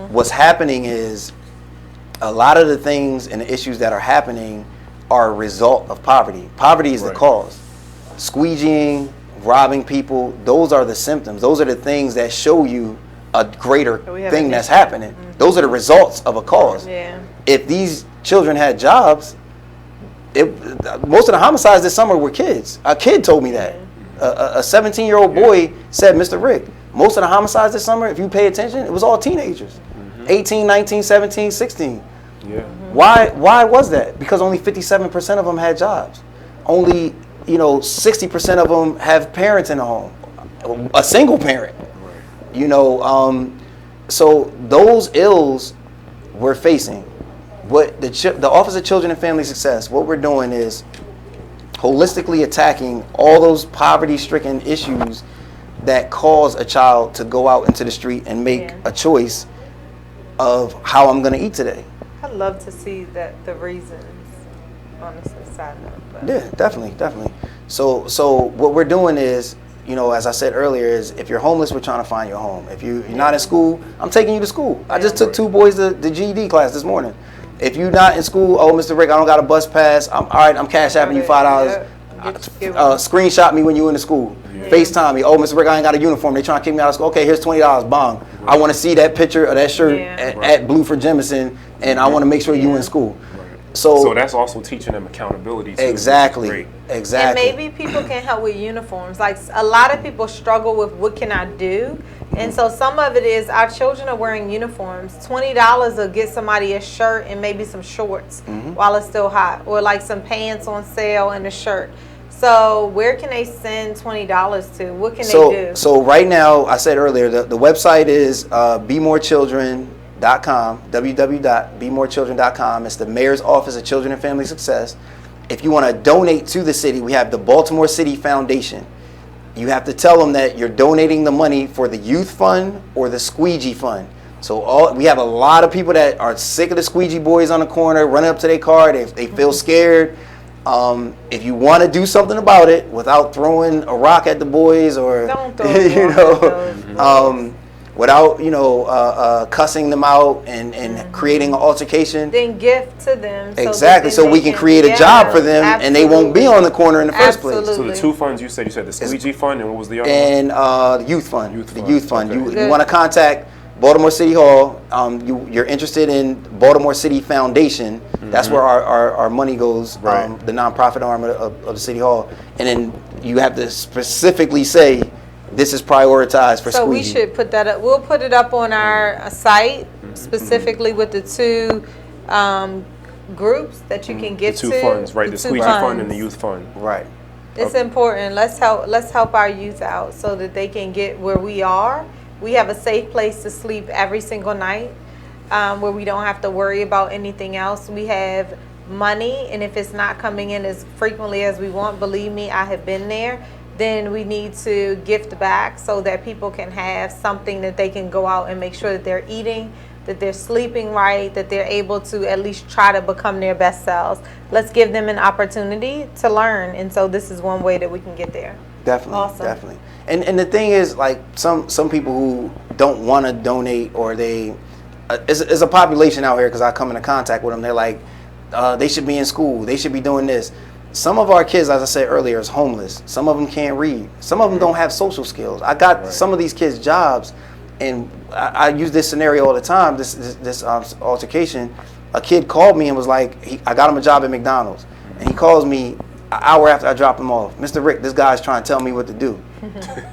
What's happening is a lot of the things and the issues that are happening are a result of poverty. Poverty is the cause. Squeegeeing, robbing people, those are the symptoms. Those are the things that show you a greater thing that's happening. Those are the results of a cause. If these children had jobs, most of the homicides this summer were kids. A kid told me that. A 17-year-old boy said, Mr. Rick, most of the homicides this summer, if you pay attention, it was all teenagers. 18, 19, 17, 16. Why was that? Because only 57% of them had jobs. Only 60% of them have parents in the home, a single parent. So those ills we're facing. What the Office of Children and Family Success, what we're doing is holistically attacking all those poverty-stricken issues that cause a child to go out into the street and make a choice of how I'm going to eat today. I'd love to see the reasons on the side note. Yeah, definitely. So what we're doing is, as I said earlier, is if you're homeless, we're trying to find your home. If you're not in school, I'm taking you to school. I just took 2 boys to the GED class this morning. If you're not in school, oh, Mr. Rick, I don't got a bus pass. All right, I'm cash apping you $5. Screenshot me when you in the school. FaceTime me. Oh, Mr. Rick, I ain't got a uniform. They trying to kick me out of school. Okay, here's $20. Bong. I want to see that picture of that shirt at Blue for Jemison, and I want to make sure you in school. So that's also teaching them accountability too. Exactly. And maybe people can help with uniforms. Like a lot of people struggle with what can I do, and so some of it is our children are wearing uniforms. $20 will get somebody a shirt and maybe some shorts while it's still hot, or like some pants on sale and a shirt. So where can they send $20 to? What can they do? So right now, I said earlier, the website is BeMoreChildren.com, www.BeMoreChildren.com. It's the Mayor's Office of Children and Family Success. If you want to donate to the city, we have the Baltimore City Foundation. You have to tell them that you're donating the money for the youth fund or the squeegee fund. So we have a lot of people that are sick of the squeegee boys on the corner running up to their car. They feel scared. If you want to do something about it without throwing a rock at the boys or without cussing them out and creating an altercation, then gift to them. So we can create a job for them, and they won't be on the corner in the first place. So the 2 funds you said the squeegee fund, and what was the other one? And the youth fund. Youth fund. Okay. You want to contact Baltimore City Hall. You're interested in Baltimore City Foundation. That's where our money goes, the nonprofit arm of the City Hall. And then you have to specifically say, this is prioritized for squeegee. So we should put that up. We'll put it up on our site, specifically with the 2 groups that you can give the two to. funds, right? The squeegee fund and the youth fund. Right. It's important. Let's help our youth out so that they can get where we are. We have a safe place to sleep every single night, where we don't have to worry about anything else. We have money, and if it's not coming in as frequently as we want, believe me, I have been there. Then we need to gift back so that people can have something that they can go out and make sure that they're eating, that they're sleeping right, that they're able to at least try to become their best selves. Let's give them an opportunity to learn. And so this is one way that we can get there. Definitely. Awesome. Definitely. And the thing is, like, some people who don't want to donate, or they, it's a population out here, because I come into contact with them, they're like, they should be in school, they should be doing this. Some of our kids, as I said earlier, is homeless. Some of them can't read. Some of them don't have social skills. I got some of these kids jobs. And I use this scenario all the time, this altercation. A kid called me and was like, I got him a job at McDonald's. And he calls me an hour after I dropped him off. Mr. Rick, this guy's trying to tell me what to do.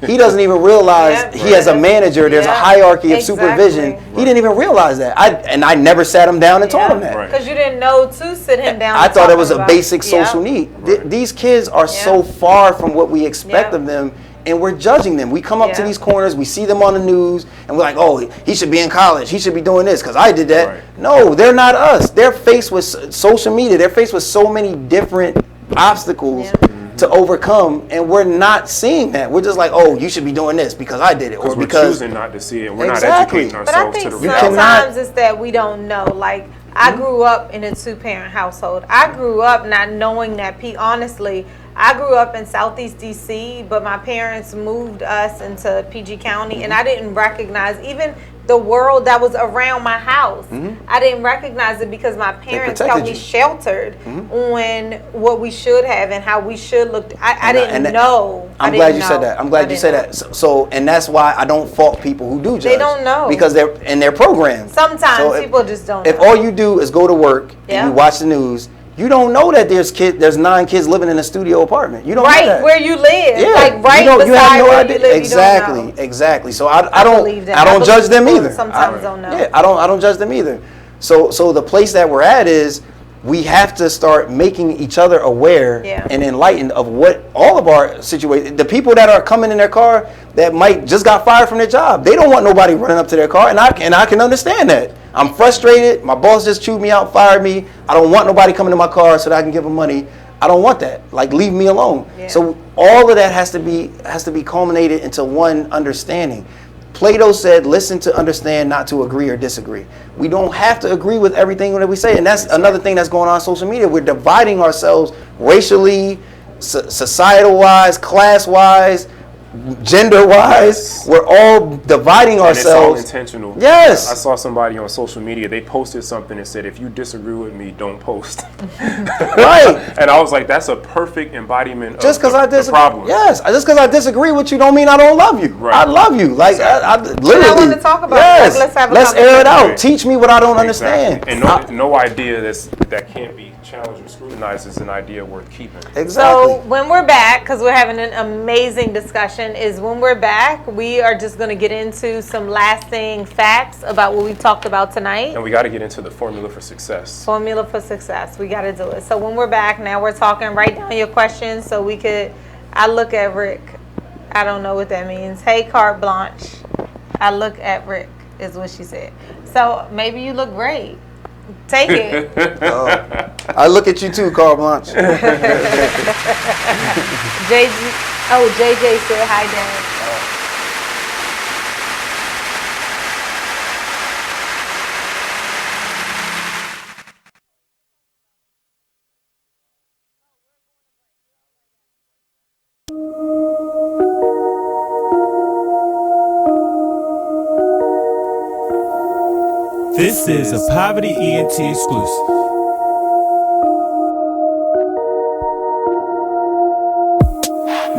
He doesn't even realize he has a manager. There's a hierarchy of supervision. He didn't even realize that. I never sat him down and told him that. Because you didn't know to sit him down. I thought it was a basic social need. These kids are so far from what we expect of them. And we're judging them. We come up to these corners, we see them on the news, and we're like, oh, he should be in college. He should be doing this because I did that. Right. No, they're not us. They're faced with social media. They're faced with so many different obstacles to overcome, and we're not seeing that. We're just like, oh, you should be doing this because I did it. Or we're because choosing not to see it. We're not educating ourselves. But I think sometimes it's that we don't know. Like, I grew up in a two-parent household. I grew up not knowing that, honestly, I grew up in Southeast DC, but my parents moved us into PG County, and I didn't recognize even the world that was around my house. I didn't recognize it because my parents kept me sheltered on what we should have and how we should look. I didn't know. I'm glad you said that. I'm glad you said that. So, and that's why I don't fault people who do judge. They don't know. Because they're programmed. Sometimes people just don't know. If all you do is go to work and you watch the news, you don't know that there's 9 kids living in a studio apartment. You don't know that. Where you live. Yeah. Like beside you have no where idea. you live. Exactly. You don't know. Exactly. So I don't judge them either. Sometimes don't know. Yeah, I don't judge them either. So the place that we're at is we have to start making each other aware and enlightened of what all of our situations. The people that are coming in their car that might just got fired from their job, they don't want nobody running up to their car, and I can understand that. I'm frustrated. My boss just chewed me out, fired me. I don't want nobody coming to my car so that I can give them money. I don't want that. Like, leave me alone. Yeah. So all of that has to be culminated into one understanding. Plato said, listen to understand, not to agree or disagree. We don't have to agree with everything that we say. And that's another thing that's going on in social media. We're dividing ourselves racially, societal-wise, class-wise, gender-wise. We're all dividing ourselves. It's all intentional. Yes. I saw somebody on social media, they posted something and said, if you disagree with me, don't post. Right. And I was like, that's a perfect embodiment of the problem. Yes. Just because I disagree with you don't mean I don't love you. Right. I love you. Like, exactly. I literally. I want to talk about yes. it. Like, let's air it out. Right. Teach me what I don't understand. And no idea that can't be challenged or scrutinized is an idea worth keeping. Exactly. So when we're back, because we're having an amazing discussion, is when we're back, we are just going to get into some lasting facts about what we talked about tonight. And we got to get into the formula for success. Formula for success. We got to do it. So when we're back, now we're talking, write down your questions so we could, I look at Rick. I don't know what that means. Hey, carte blanche. I look at Rick is what she said. So maybe you look great. Take it. I look at you too, carte blanche. JJ said hi, Dad. This is a Poverty ENT exclusive.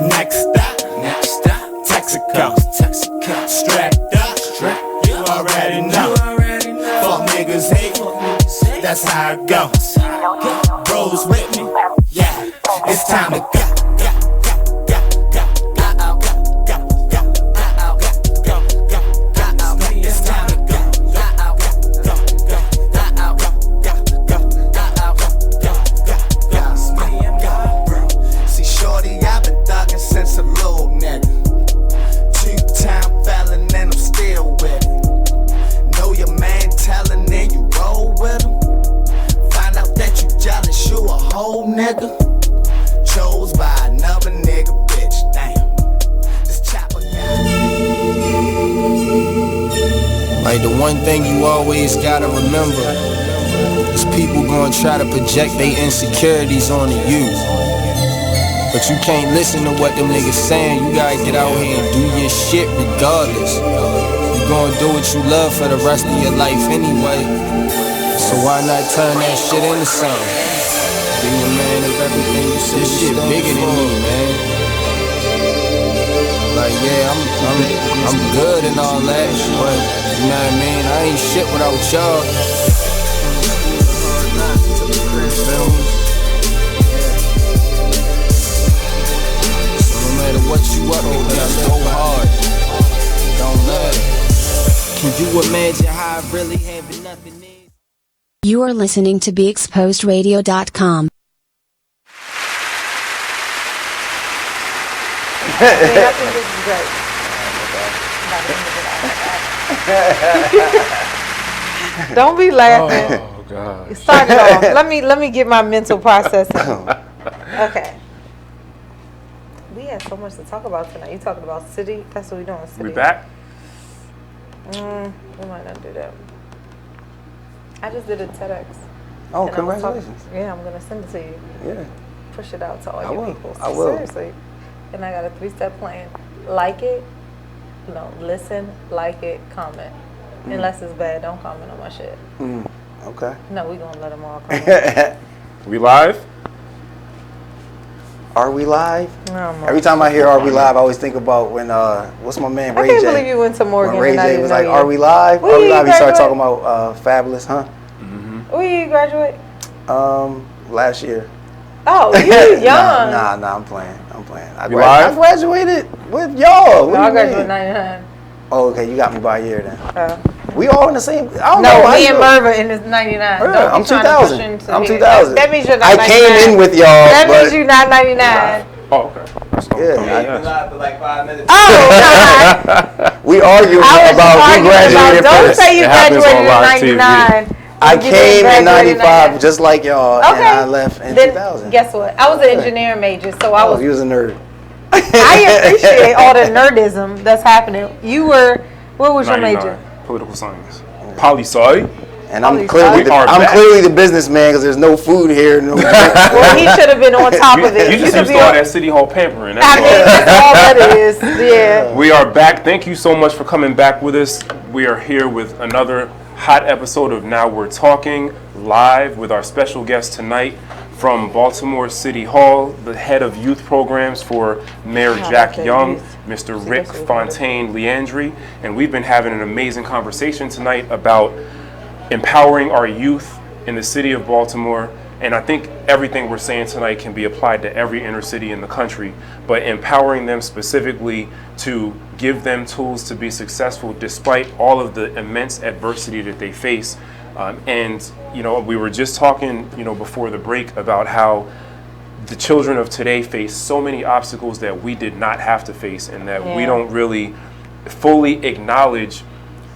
Next stop, Texaco. Strapped up, you already know. Fuck niggas hate, that's how it goes. Bros with me, yeah, it's time to go. Like the one thing you always gotta remember is people gonna try to project their insecurities onto you. But you can't listen to what them niggas saying. You gotta get out here and do your shit regardless. You gonna do what you love for the rest of your life anyway. So why not turn that shit into something? Be a man of everything you say. This shit bigger than me, man. Like yeah, I'm good and all that, but you know what I mean? I ain't shit without y'all. Feel me? So no matter what you up to, just go hard. Don't let it. Can you imagine how I really having nothing is? You are listening to BeExposedRadio.com. I think this is great. Don't be laughing. Oh God. Start it off. Let me get my mental processing. Okay. We had so much to talk about tonight. You talking about city? That's what we doing. City. We back? We might not do that. I just did a TEDx. Oh, congratulations. Yeah, I'm gonna send it to you. Yeah. Push it out to all your people. I will. Seriously. And I got a 3-step plan. Like it. Listen, like it, comment. Unless it's bad, don't comment on my shit. Okay. No, we gonna let them all comment. We live? Are we live? No, Every time I hear "Are we live," I always think about when what's my man Ray J? I can't believe you went to Morgan. When Ray and I J didn't was know like, you. "Are we live? When Are we you live?" He started graduate? talking about Fabulous, huh? When you graduate? Last year. Oh, you young. Nah, I'm playing. I live? graduated with y'all. What do I you graduated mean? in 99. Oh, okay, you got me by a year then. We all in the same. I don't No, know. me and Mervin in this 99. Yeah, I'm 2000. I'm 2000. That means you're not I 99. came in with y'all. That but means you're not 99. Oh, okay. Yeah. for like 5 minutes. Oh, God. We arguing about who graduated Don't first. say you graduated in 99. I came in 95 99. just like y'all, Okay. and I left in Then 2000. guess what? I was an engineering major, so I was. You was a nerd. I appreciate all the nerdism that's happening. You were. What was your 99, major? Political science. Poli-sci. And I'm clearly the businessman because there's no food here. No. Well, he should have been on top of it. You just used to all that City Hall pampering. I mean, that's all that is. Yeah. We are back. Thank you so much for coming back with us. We are here with another hot episode of Now We're Talking, live with our special guest tonight from Baltimore City Hall, the head of youth programs for Mayor Jack Young, Mr. Rick Fontaine Leandry. And we've been having an amazing conversation tonight about empowering our youth in the city of Baltimore. And I think everything we're saying tonight can be applied to every inner city in the country, but empowering them specifically to give them tools to be successful despite all of the immense adversity that they face. And we were just talking, before the break about how the children of today face so many obstacles that we did not have to face, and that we don't really fully acknowledge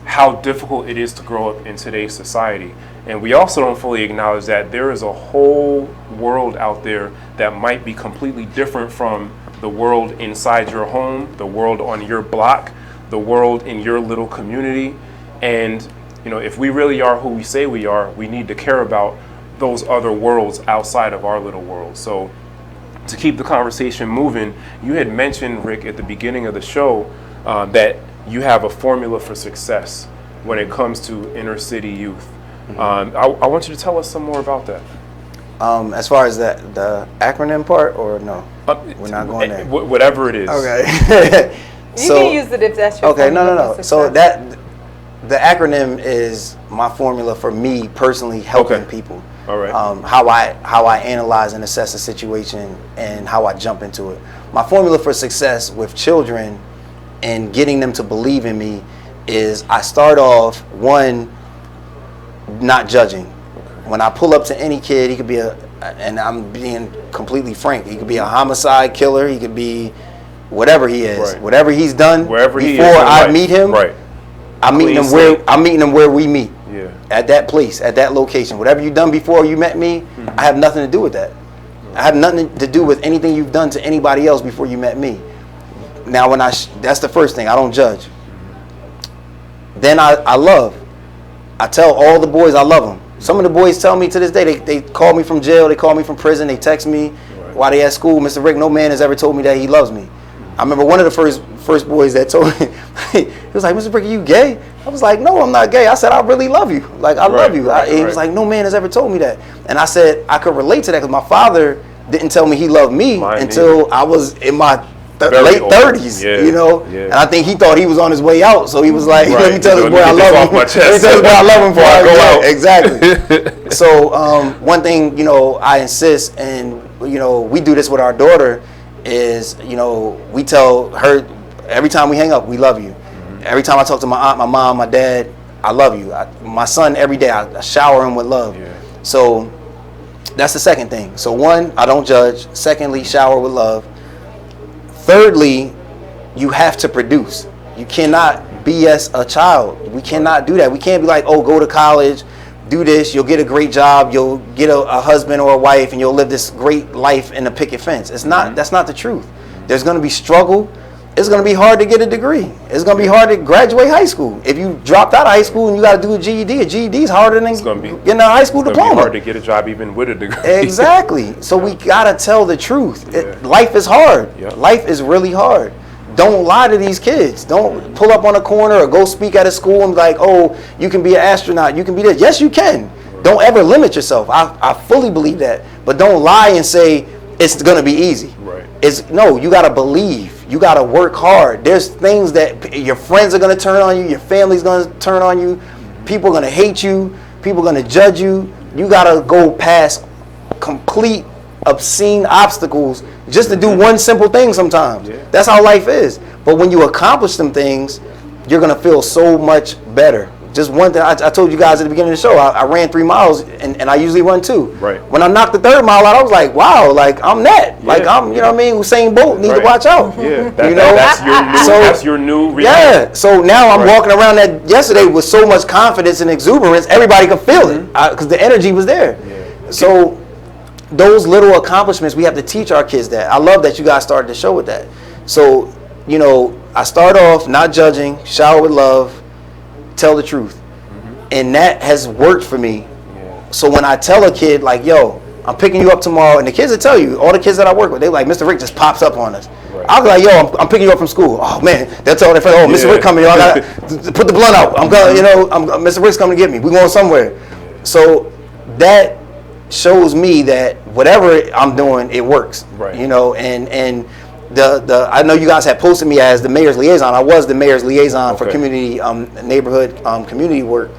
how difficult it is to grow up in today's society. And we also don't fully acknowledge that there is a whole world out there that might be completely different from the world inside your home, the world on your block, the world in your little community. And if we really are who we say we are, we need to care about those other worlds outside of our little world. So to keep the conversation moving, you had mentioned, Rick, at the beginning of the show that you have a formula for success when it comes to inner city youth. I want you to tell us some more about that. As far as the acronym part, or no? We're not going there. Whatever it is. Okay. You can use it if that's your formula. No. So the acronym is my formula for me personally helping people. All right. How I analyze and assess a situation and how I jump into it. My formula for success with children and getting them to believe in me is I start off, one, not judging. When I pull up to any kid, he could be and I'm being completely frank, he could be a homicide killer, he could be whatever he is, right. Whatever he's done wherever before he is I meet him, right. I'm meeting him where we meet. Yeah. At that place, at that location. Whatever you've done before you met me, I have nothing to do with that. I have nothing to do with anything you've done to anybody else before you met me. Now, that's the first thing. I don't judge. Then I love. I tell all the boys I love them. Some of the boys tell me to this day, they call me from jail, they call me from prison, they text me while they at school, Mr. Rick, no man has ever told me that he loves me. I remember one of the first boys that told me, he was like, Mr. Rick, are you gay? I was like, no, I'm not gay. I said, I really love you. Like, I love you. He was like, no man has ever told me that. And I said, I could relate to that because my father didn't tell me he loved me until I was in my late 30s, you know? And I think he thought he was on his way out. So he was like, let me tell this boy I love him. Let me tell this boy I love him before I go out. Exactly. So one thing, you know, I insist, and, you know, we do this with our daughter, is, you know, we tell her every time we hang up, we love you. Every time I talk to my aunt, my mom, my dad, I love you. My son, every day, I shower him with love. So that's the second thing. So one, I don't judge. Secondly, shower with love. Thirdly, you have to produce. You cannot BS a child. We cannot do that. We can't be like, oh, go to college, do this, you'll get a great job, you'll get a husband or a wife, and you'll live this great life in a picket fence. It's not. That's not the truth. There's going to be struggle. It's going to be hard to get a degree. It's going to be hard to graduate high school. If you dropped out of high school and you got to do a GED is harder than getting a high school diploma. It's hard to get a job even with a degree. Exactly. So we got to tell the truth. Life is hard. Life is really hard. Don't lie to these kids. Don't pull up on a corner or go speak at a school and be like, oh, you can be an astronaut, you can be this. Yes, you can. Don't ever limit yourself. I fully believe that. But don't lie and say it's going to be easy. No, you got to believe. You got to work hard. There's things that your friends are going to turn on you. Your family's going to turn on you. People are going to hate you. People are going to judge you. You got to go past complete obscene obstacles just to do one simple thing sometimes. That's how life is. But when you accomplish some things, you're going to feel so much better. Just one thing, I told you guys at the beginning of the show, I ran 3 miles and I usually run 2. When I knocked the 3rd mile out, I was like, wow, like I'm that. Like I'm, you know what I mean? Usain Bolt, need to watch out. You know? That's your new reality. Yeah. So now I'm walking around that yesterday with so much confidence and exuberance, everybody could feel it because the energy was there. So those little accomplishments, we have to teach our kids that. I love that you guys started the show with that. So, you know, I start off not judging, shower with love, tell the truth. And that has worked for me. So when I tell a kid like, yo, I'm picking you up tomorrow, and the kids will tell you, all the kids that I work with, they're like, Mr. Rick just pops up on us. I'll be like, yo, I'm picking you up from school. Oh man, they'll tell their friends, oh, Mr. Rick coming, yo, I gotta put the blunt out. I'm going, you know, Mr. Rick's coming to get me. We're going somewhere. So that shows me that whatever I'm doing, it works. You know, and the I know you guys had posted me as the mayor's liaison. I was the mayor's liaison for community neighborhood community work.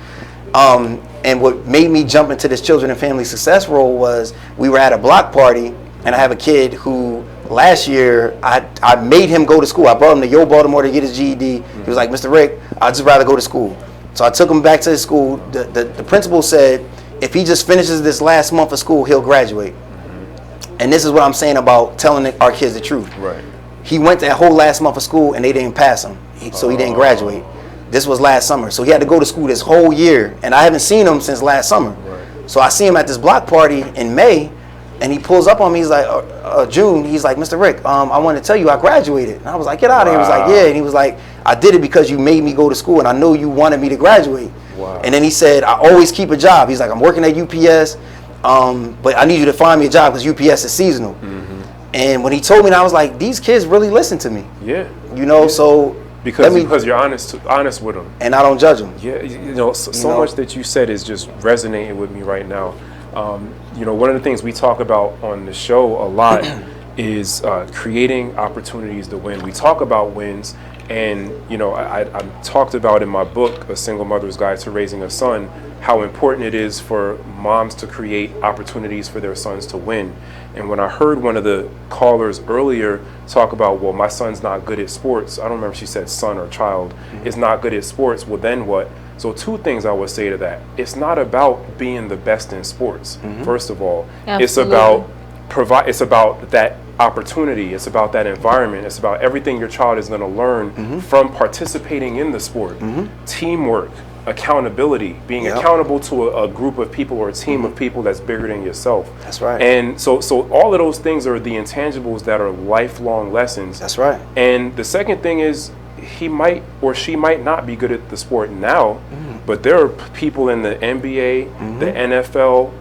And what made me jump into this children and family success role was we were at a block party, and I have a kid who last year I made him go to school. I brought him to Baltimore to get his GED. He was like, Mr. Rick, I'd just rather go to school. So I took him back to his school. The principal said if he just finishes this last month of school, he'll graduate. And this is what I'm saying about telling our kids the truth. He went that whole last month of school and they didn't pass him, so he didn't graduate. This was last summer, so he had to go to school this whole year, and I haven't seen him since last summer. So I see him at this block party in May, and he pulls up on me. He's like, June. He's like, Mr. Rick, I want to tell you I graduated. And I was like, get out of here. He was like, yeah. And he was like, I did it because you made me go to school, and I know you wanted me to graduate. And then he said, I always keep a job. He's like, I'm working at UPS. But I need you to find me a job because UPS is seasonal. And when he told me that, I was like, these kids really listen to me. You know, so because you're honest with them, and I don't judge them. You know, so much that you said is just resonating with me right now. You know, one of the things we talk about on the show a lot is creating opportunities to win. We talk about wins, and you know, I talked about in my book, A Single Mother's Guide to Raising a Son, how important it is for moms to create opportunities for their sons to win. And when I heard one of the callers earlier talk about, well, my son's not good at sports, I don't remember if she said son or child, is not good at sports, well then what? So 2 things I would say to that. It's not about being the best in sports, first of all. It's about that opportunity, it's about that environment, it's about everything your child is going to learn from participating in the sport. Teamwork, accountability, being accountable to a group of people or a team of people that's bigger than yourself. That's right. And so all of those things are the intangibles that are lifelong lessons. That's right. And the second thing is he might or she might not be good at the sport now, but there are people in the NBA, the NFL,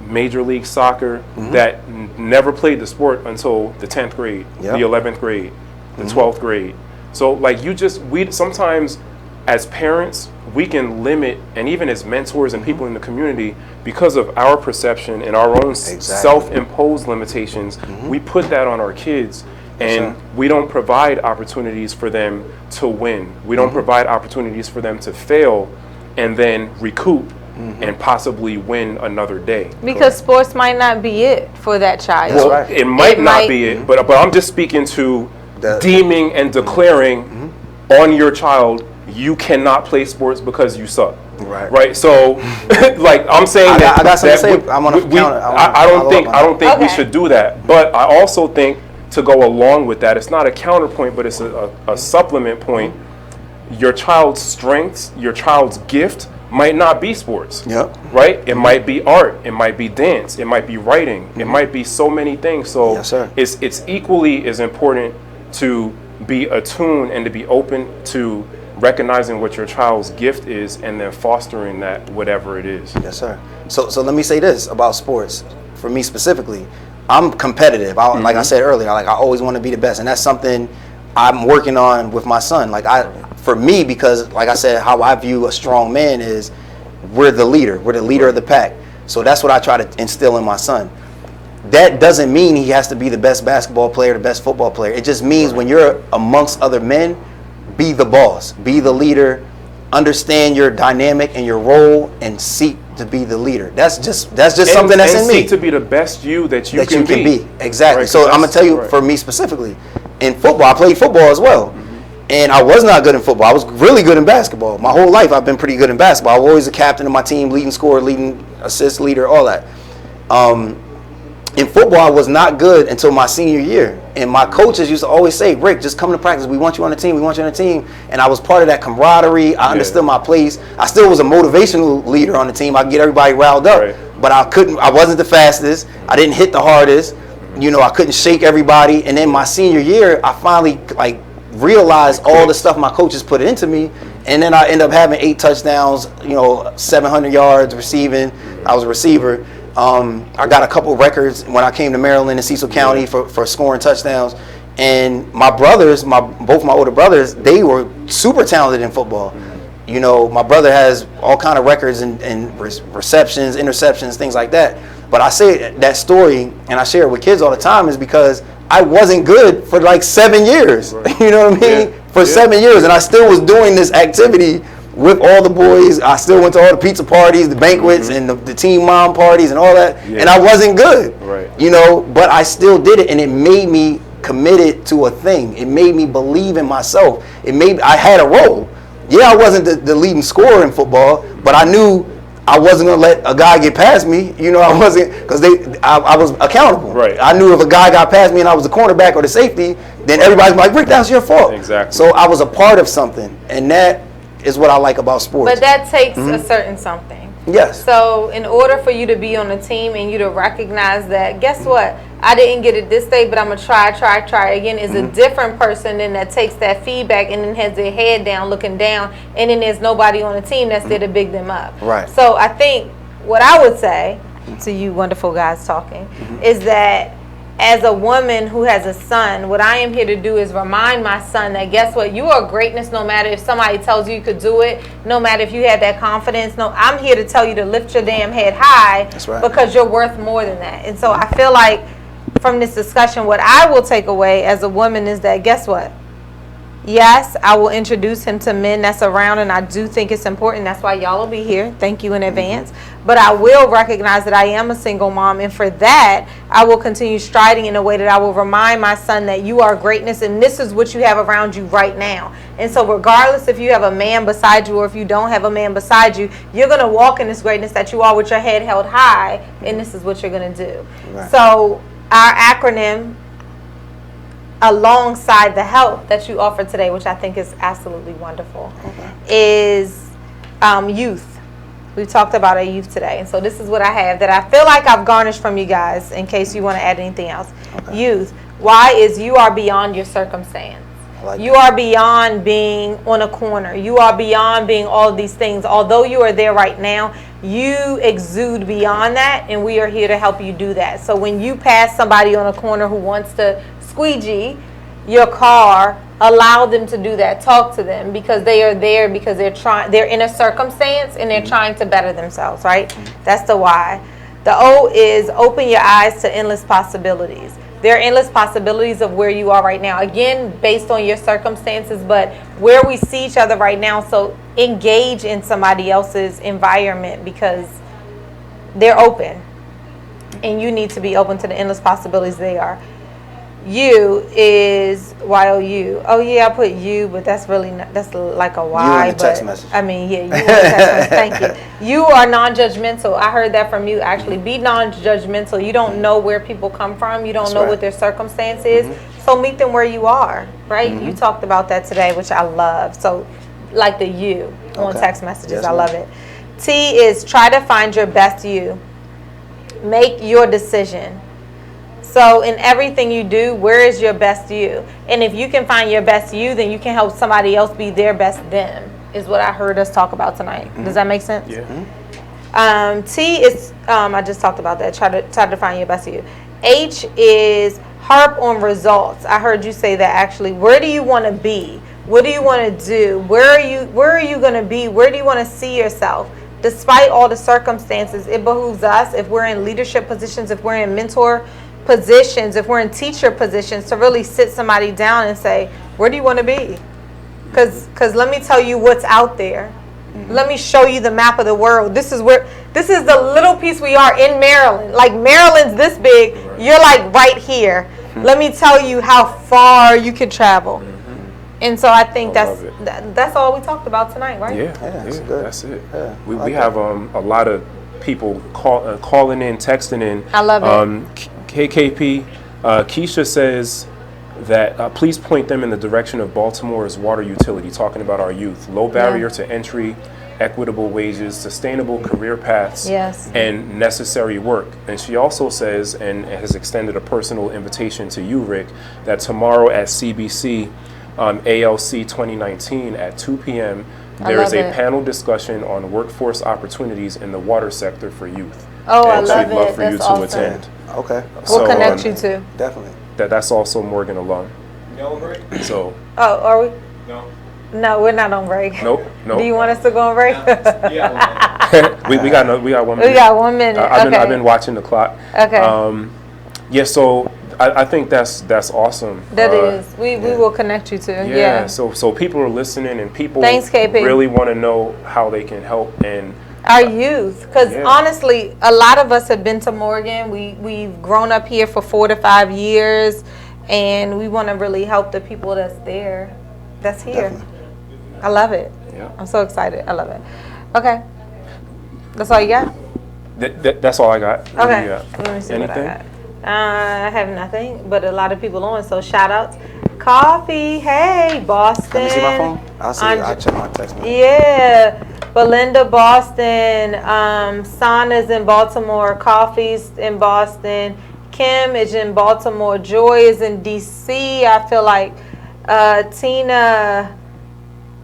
Major League Soccer that never played the sport until the 10th grade, the 11th grade, the 12th grade. So like we sometimes as parents, we can limit, and even as mentors and people in the community, because of our perception and our own self-imposed limitations, we put that on our kids, and we don't provide opportunities for them to win. We don't provide opportunities for them to fail and then recoup and possibly win another day. Because sports might not be it for that child. Well, it might not be it, but I'm just speaking to deeming and declaring on your child, you cannot play sports because you suck. Right. So, like I'm saying I got something to say. I don't think we should do that. But I also think to go along with that, it's not a counterpoint, but it's a supplement point. Your child's strengths, your child's gift might not be sports. Right. It might be art. It might be dance. It might be writing. It might be so many things. So it's equally as important to be attuned and to be open to recognizing what your child's gift is and then fostering that, whatever it is. Yes, sir. So let me say this about sports. For me specifically, I'm competitive. Like I said earlier, I always want to be the best, and that's something I'm working on with my son. For me, because like I said, how I view a strong man is we're the leader. We're the leader of the pack. So that's what I try to instill in my son. That doesn't mean he has to be the best basketball player, the best football player. It just means when you're amongst other men, be the boss, be the leader, understand your dynamic and your role, and seek to be the leader. That's just something that's in me. Seek to be the best you that you can be. Exactly. Right, so I'm gonna tell you, for me specifically, in football, I played football as well, and I was not good in football. I was really good in basketball. My whole life, I've been pretty good in basketball. I was always the captain of my team, leading scorer, leading assist leader, all that. In football, I was not good until my senior year. And my coaches used to always say, Rick, just come to practice. We want you on the team. We want you on the team. And I was part of that camaraderie. I understood my place. I still was a motivational leader on the team. I could get everybody riled up. But I wasn't the fastest. I didn't hit the hardest. I couldn't shake everybody. And then my senior year, I finally realized all the stuff my coaches put into me. And then I ended up having 8 touchdowns, 700 yards receiving. I was a receiver. I got a couple records when I came to Maryland and Cecil County for scoring touchdowns. And my brothers, both my older brothers, they were super talented in football. My brother has all kind of records and receptions, interceptions, things like that. But I say that story, and I share it with kids all the time, is because I wasn't good for 7 years. You know what I mean? For 7 years, and I still was doing this activity with all the boys. I still went to all the pizza parties, the banquets, and the team mom parties and all that. And I wasn't good, but I still did it, and it made me committed to a thing. It made me believe in myself. I had a role. Yeah, I wasn't the leading scorer in football, but I knew I wasn't gonna let a guy get past me. I wasn't, because I was accountable. I knew if a guy got past me and I was the cornerback or the safety, then everybody's like, Rick, that's your fault. Exactly. So I was a part of something, and that is what I like about sports. But that takes a certain something. Yes. So in order for you to be on the team and you to recognize that, guess what? I didn't get it this day, but I'm going to try again, is a different person than that takes that feedback and then has their head down, looking down, and then there's nobody on the team that's there to big them up. Right. So I think what I would say to you wonderful guys talking is that as a woman who has a son, what I am here to do is remind my son that, guess what, you are greatness no matter if somebody tells you could do it, no matter if you have that confidence. No, I'm here to tell you to lift your damn head high. That's right. Because you're worth more than that. And so I feel like from this discussion, what I will take away as a woman is that, guess what? Yes, I will introduce him to men that's around, and I do think it's important. That's why y'all will be here. Thank you in advance. But I will recognize that I am a single mom, and for that, I will continue striding in a way that I will remind my son that you are greatness, and this is what you have around you right now. And so regardless if you have a man beside you or if you don't have a man beside you, you're going to walk in this greatness that you are with your head held high, and this is what you're going to do. Right. So our acronym, alongside the help that you offer today, which I think is absolutely wonderful, is youth. We've talked about our youth today, and so this is what I have that I feel like I've garnished from you guys in case you want to add anything else. Youth. Why is you are beyond your circumstance. You are beyond being on a corner. You are beyond being all of these things. Although you are there right now, you exude beyond that, and we are here to help you do that. So when you pass somebody on a corner who wants to squeegee your car, allow them to do that. Talk to them, because they are there because they're in a circumstance and they're trying to better themselves, right? That's the why. The O is open your eyes to endless possibilities. There are endless possibilities of where you are right now. Again, based on your circumstances, but where we see each other right now. So engage in somebody else's environment because they're open. And you need to be open to the endless possibilities they are. U is Y-O-U. Oh yeah, I put U, but that's really not, that's like a Y. You in the text message. I mean, yeah, you in the text message. Thank you. You are non-judgmental. I heard that from you, actually. Be non-judgmental. You don't know where people come from. You don't know what their circumstance is. So meet them where you are, right? You talked about that today, which I love. So like the U on text messages. I love it. T is try to find your best you. Make your decision. So in everything you do, where is your best you? And if you can find your best you, then you can help somebody else be their best them, is what I heard us talk about tonight. Does that make sense? Yeah. T is, I just talked about that, try to find your best you. H is harp on results. I heard you say that actually. Where do you want to be? What do you want to do? Where are you going to be? Where do you want to see yourself? Despite all the circumstances, it behooves us, if we're in leadership positions, if we're in mentor positions, if we're in teacher positions, to really sit somebody down and say, where do you want to be? Because let me tell you what's out there. Let me show you the map of the world. This is the little piece we are in Maryland. Like Maryland's this big, you're like right here. Let me tell you how far you can travel. And so I think that's all we talked about tonight, right? Yeah, that's good. That's it. Yeah, we have a lot of people calling in, texting in. I love it. KKP, Keisha says that please point them in the direction of Baltimore's water utility, talking about our youth. Low barrier to entry, equitable wages, sustainable career paths, and necessary work. And she also says, and has extended a personal invitation to you, Rick, that tomorrow at CBC, ALC 2019 at 2 p.m., there is a panel discussion on workforce opportunities in the water sector for youth. Oh, and I love we'd love it. for you to attend. Okay. We'll connect you to. Definitely. That's also Morgan alum. No break? So. Oh, are we? No. No, we're not on break. Nope. Do you want us to go on break? we got 1 minute. We got 1 minute. I've been watching the clock. Okay. Yeah. So I think that's awesome. That is. We will connect you to. Yeah. So people are listening, and people KP. really want to know how they can help and. Our youth, because honestly, a lot of us have been to Morgan. We've grown up here for 4 to 5 years, and we want to really help the people that's there, that's here. Definitely. I love it. Yeah. I'm so excited. I love it. Okay. That's all you got? That's all I got. Okay. Let me see what I got. I have nothing, but a lot of people on, so shout out. Coffee, hey, Boston. Let me see my phone. I'll check my text message. Yeah. Belinda, Boston. Sana's in Baltimore. Coffee's in Boston. Kim is in Baltimore. Joy is in DC. I feel like Tina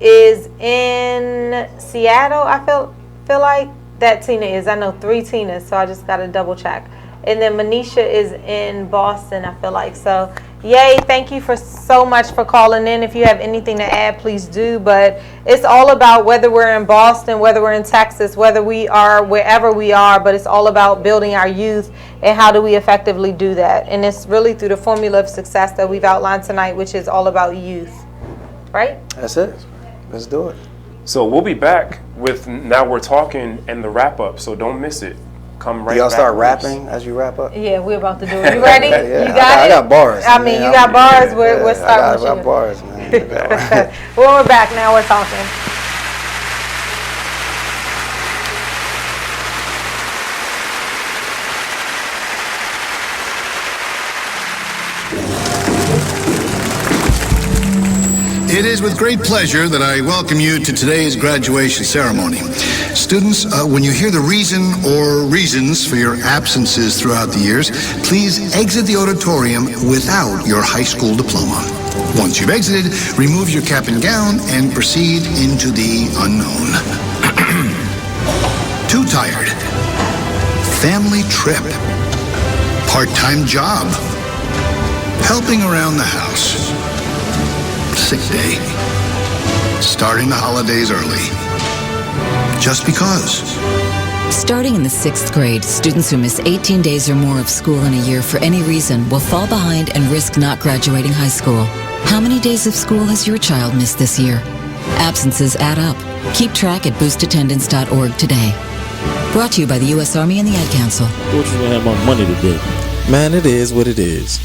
is in Seattle. I feel like that Tina is. I know 3 Tinas, so I just got to double check. And then Manisha is in Boston, I feel like. So, yay, thank you so much for calling in. If you have anything to add, please do. But it's all about whether we're in Boston, whether we're in Texas, whether we are wherever we are, but it's all about building our youth and how do we effectively do that. And it's really through the formula of success that we've outlined tonight, which is all about youth. Right? That's it. Let's do it. So we'll be back with Now We're Talking and the wrap-up, so don't miss it. Come right y'all back start rapping as you wrap up? Yeah, we're about to do it. You ready? Yeah, you got it? I got bars. I mean, you got bars. We're starting with you. I got bars, man. Well, we're back now. We're talking. It is with great pleasure that I welcome you to today's graduation ceremony. Students, when you hear the reason or reasons for your absences throughout the years, please exit the auditorium without your high school diploma. Once you've exited, remove your cap and gown and proceed into the unknown. Too tired. Family trip. Part-time job. Helping around the house. Sick day. Starting the holidays early. Just because. Starting in the 6th grade, students who miss 18 days or more of school in a year for any reason will fall behind and risk not graduating high school. How many days of school has your child missed this year? Absences add up. Keep track at boostattendance.org today. Brought to you by the U.S. Army and the Ad Council. What you gonna have my money today? Man, it is what it is.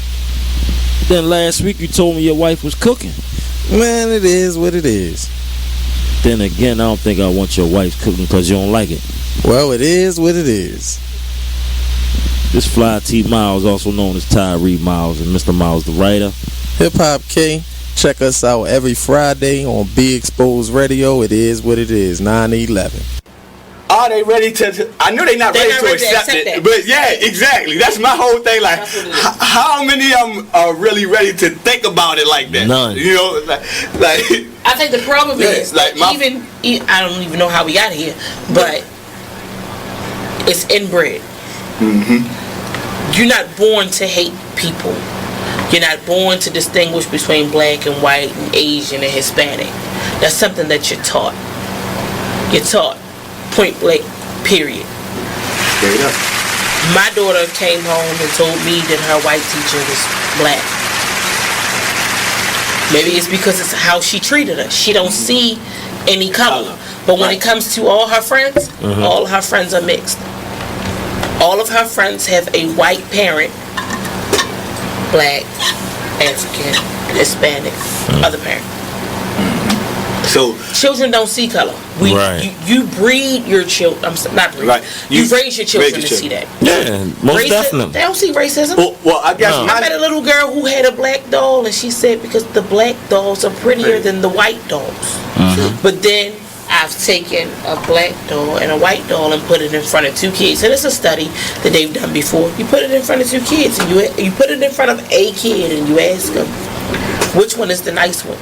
Then last week you told me your wife was cooking. Man, it is what it is. Then again, I don't think I want your wife cooking because you don't like it. Well, it is what it is. This Fly T Miles, also known as Tyree Miles, and Mr. Miles the writer. Hip Hop K. Check us out every Friday on Be Exposed Radio. It is what it is, 9/11. Are they ready to? I know they're not ready to accept it, but yeah, exactly. That's my whole thing. Like, how many of them are really ready to think about it like that? None. You know, like I think the problem is like I don't even know how we got here, but it's inbred. You're not born to hate people. You're not born to distinguish between black and white and Asian and Hispanic. That's something that you're taught. You're taught. Point blank, period. Straight up. My daughter came home and told me that her white teacher was black. Maybe it's because it's how she treated her. She don't see any color. But when it comes to all her friends, all her friends are mixed. All of her friends have a white parent, black, African, Hispanic, other parent. So children don't see color. You breed your children. Not breed. Right. You raise your children to see that. Yeah, most definitely. They don't see racism. Well, I guess I met a little girl who had a black doll, and she said because the black dolls are prettier than the white dolls. But then I've taken a black doll and a white doll and put it in front of two kids. And it's a study that they've done before. You put it in front of two kids, and you put it in front of a kid, and you ask them which one is the nice one.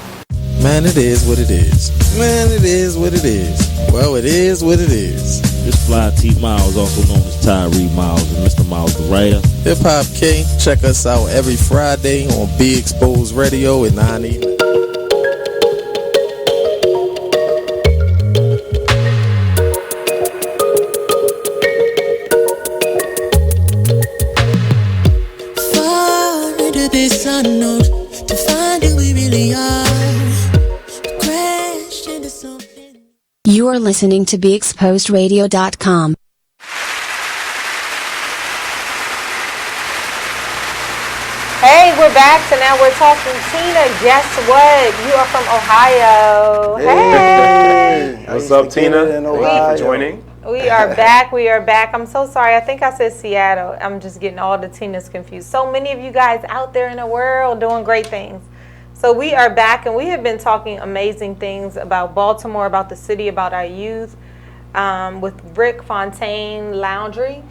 Man, it is what it is. Man, it is what it is. Well, it is what it is. This Fly T Miles, also known as Tyree Miles, and Mr. Miles the writer. Hip Hop K. Check us out every Friday on Be Exposed Radio at 9/11. Far into this unknown to find who we really are. You are listening to BeExposedRadio.com. Hey, we're back. So now we're talking Tina. Guess what? You are from Ohio. Hey. What's up, Tina? Thank you for joining. We are back. We are back. I'm so sorry. I think I said Seattle. I'm just getting all the Tinas confused. So many of you guys out there in the world doing great things. So we are back, and we have been talking amazing things about Baltimore, about the city, about our youth, with Rick Fontaine, Leandry.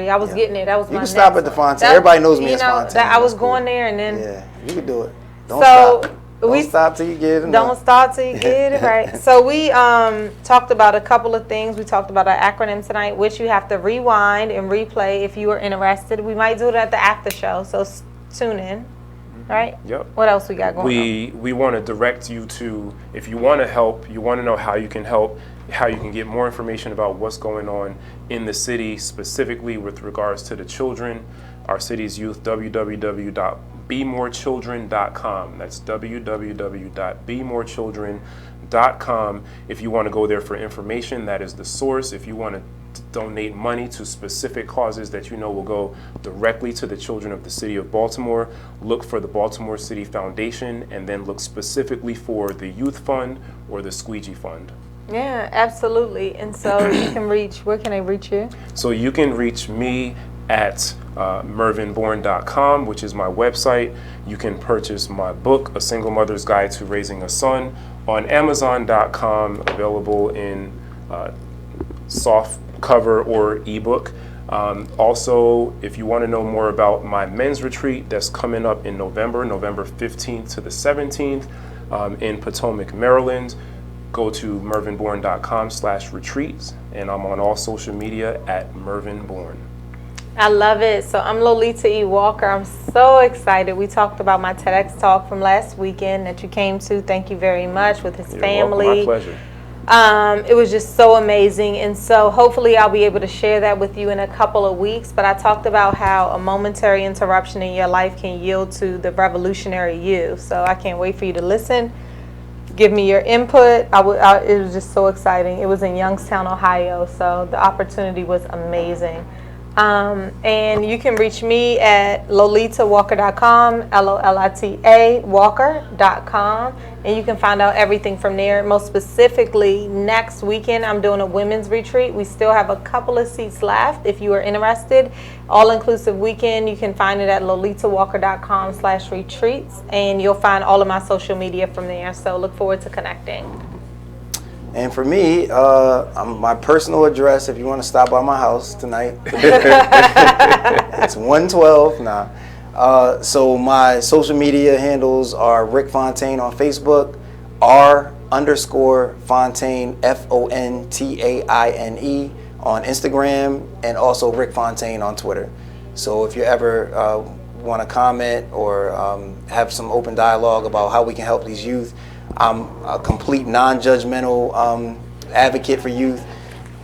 I was getting it. That was my. You can stop at the Fontaine. Everybody knows me as Fontaine. I was going there, and then. Yeah, you can do it. Don't stop. Don't stop till you get it. Don't stop till you get it right. So we talked about a couple of things. We talked about our acronym tonight, which you have to rewind and replay if you are interested. We might do it at the after show, so tune in. Right? Yep. What else we got going on? We want to direct you to, if you want to help, you want to know how you can help, how you can get more information about what's going on in the city, specifically with regards to the children, our city's youth, www.bemorechildren.com. That's www.bemorechildren.com. If you want to go there for information, that is the source. If you want to donate money to specific causes that you know will go directly to the children of the city of Baltimore, look for the Baltimore City Foundation, and then look specifically for the Youth Fund or the Squeegee Fund. Yeah, absolutely. And so you can reach, where can I reach you? So you can reach me at mervinbourne.com, which is my website. You can purchase my book, A Single Mother's Guide to Raising a Son, on Amazon.com, available in soft cover or ebook. Also, if you want to know more about my men's retreat that's coming up in November 15th to the 17th in Potomac, Maryland, go to mervinbourne.com/retreats, and I'm on all social media at Mervin Bourne. I love it. So I'm Lolita E. Walker. I'm so excited. We talked about my TEDx talk from last weekend that you came to. Thank you very much, with his family. Welcome. My pleasure. It was just so amazing, and so hopefully I'll be able to share that with you in a couple of weeks. But I talked about how a momentary interruption in your life can yield to the revolutionary you. So I can't wait for you to listen. Give me your input. It was just so exciting. It was in Youngstown, Ohio, so the opportunity was amazing. And you can reach me at lolitawalker.com, LOLITA walker.com, and you can find out everything from there. Most specifically, next weekend I'm doing a women's retreat. We still have a couple of seats left if you are interested. All-inclusive weekend. You can find it at lolitawalker.com/retreats, and you'll find all of my social media from there. So look forward to connecting. And for me, my personal address, if you want to stop by my house tonight, it's 112. So my social media handles are Rick Fontaine on Facebook, R_Fontaine, FONTAINE on Instagram, and also Rick Fontaine on Twitter. So if you ever want to comment or have some open dialogue about how we can help these youth, I'm a complete non-judgmental advocate for youth.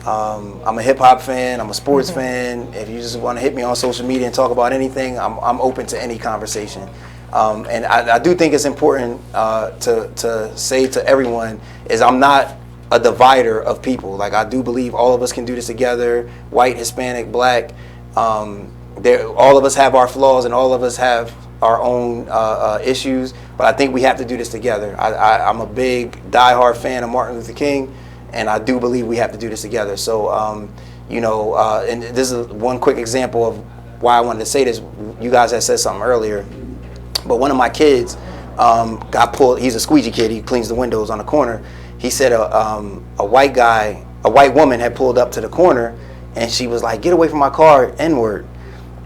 I'm a hip-hop fan. I'm a sports fan. If you just want to hit me on social media and talk about anything, I'm open to any conversation. And I do think it's important to say to everyone is I'm not a divider of people. Like, I do believe all of us can do this together, white, Hispanic, black. All of us have our flaws and all of us have our own issues, but I think we have to do this together. I'm a big diehard fan of Martin Luther King, and I do believe we have to do this together. So, and this is one quick example of why I wanted to say this. You guys had said something earlier, but one of my kids got pulled. He's a squeegee kid. He cleans the windows on the corner. He said a white woman had pulled up to the corner, and she was like, "Get away from my car, N-word."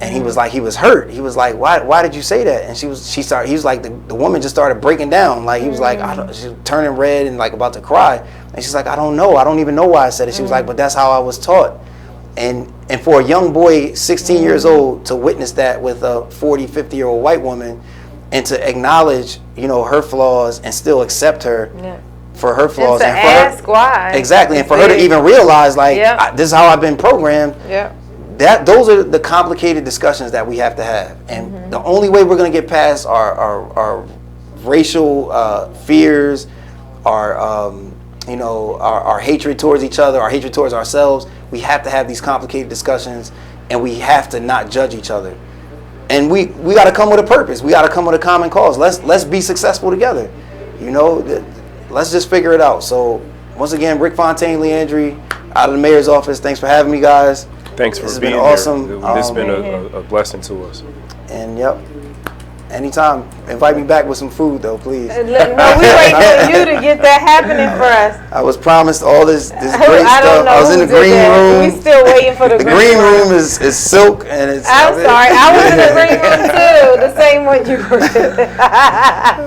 And he was like, he was hurt. He was like, why did you say that? And he was like, the woman just started breaking down. Like, he was like, she was turning red and like about to cry. And she's like, I don't know. I don't even know why I said it. She was like, but that's how I was taught. And for a young boy, 16 years old, to witness that with a 40, 50-year-old white woman, and to acknowledge, her flaws and still accept her for her flaws. And to ask why. Exactly. And for her to even realize, like, this is how I've been programmed. Yeah. Those are the complicated discussions that we have to have, and the only way we're going to get past our racial fears, our hatred towards each other, our hatred towards ourselves. We have to have these complicated discussions, and we have to not judge each other. And we got to come with a purpose. We got to come with a common cause. Let's be successful together. Let's just figure it out. So once again, Rick Fontaine, Leandry, out of the mayor's office. Thanks for having me, guys. Thanks for being awesome. Here. This has been a blessing to us. And anytime, invite me back with some food, though, please. No, we waiting for you to get that happening for us. I was promised all this great stuff. I was in the green room. We still waiting for the green room. is silk, and it's. I'm sorry, I was in the green room too. The same one you were in.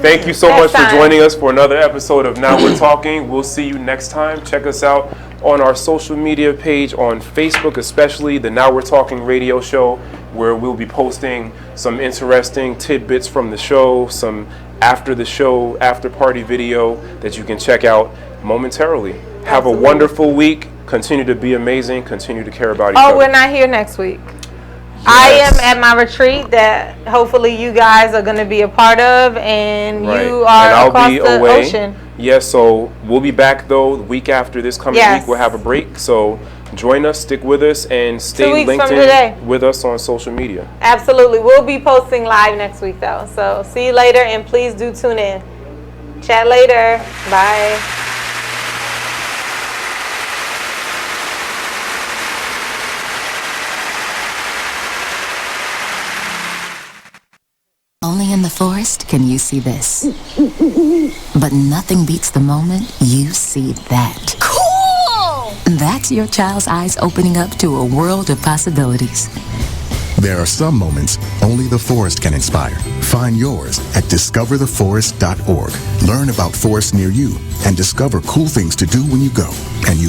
Thank you so much for joining us for another episode of Now We're Talking. We'll see you next time. Check us out on our social media page on Facebook, especially the Now We're Talking radio show, where we'll be posting some interesting tidbits from the show, some after the show, after party video that you can check out momentarily. Have a wonderful week. Continue to be amazing. Continue to care about each other. Oh, we're not here next week. Yes. I am at my retreat that hopefully you guys are going to be a part of, and you are across the ocean. Yes, so we'll be back though the week after this coming week. We'll have a break. So join us, stick with us, and stay linked in with us on social media. Absolutely. We'll be posting live next week though. So see you later, and please do tune in. Chat later. Bye. Only in the forest can you see this. But nothing beats the moment you see that. Cool! That's your child's eyes opening up to a world of possibilities. There are some moments only the forest can inspire. Find yours at discovertheforest.org. Learn about forests near you and discover cool things to do when you go. And you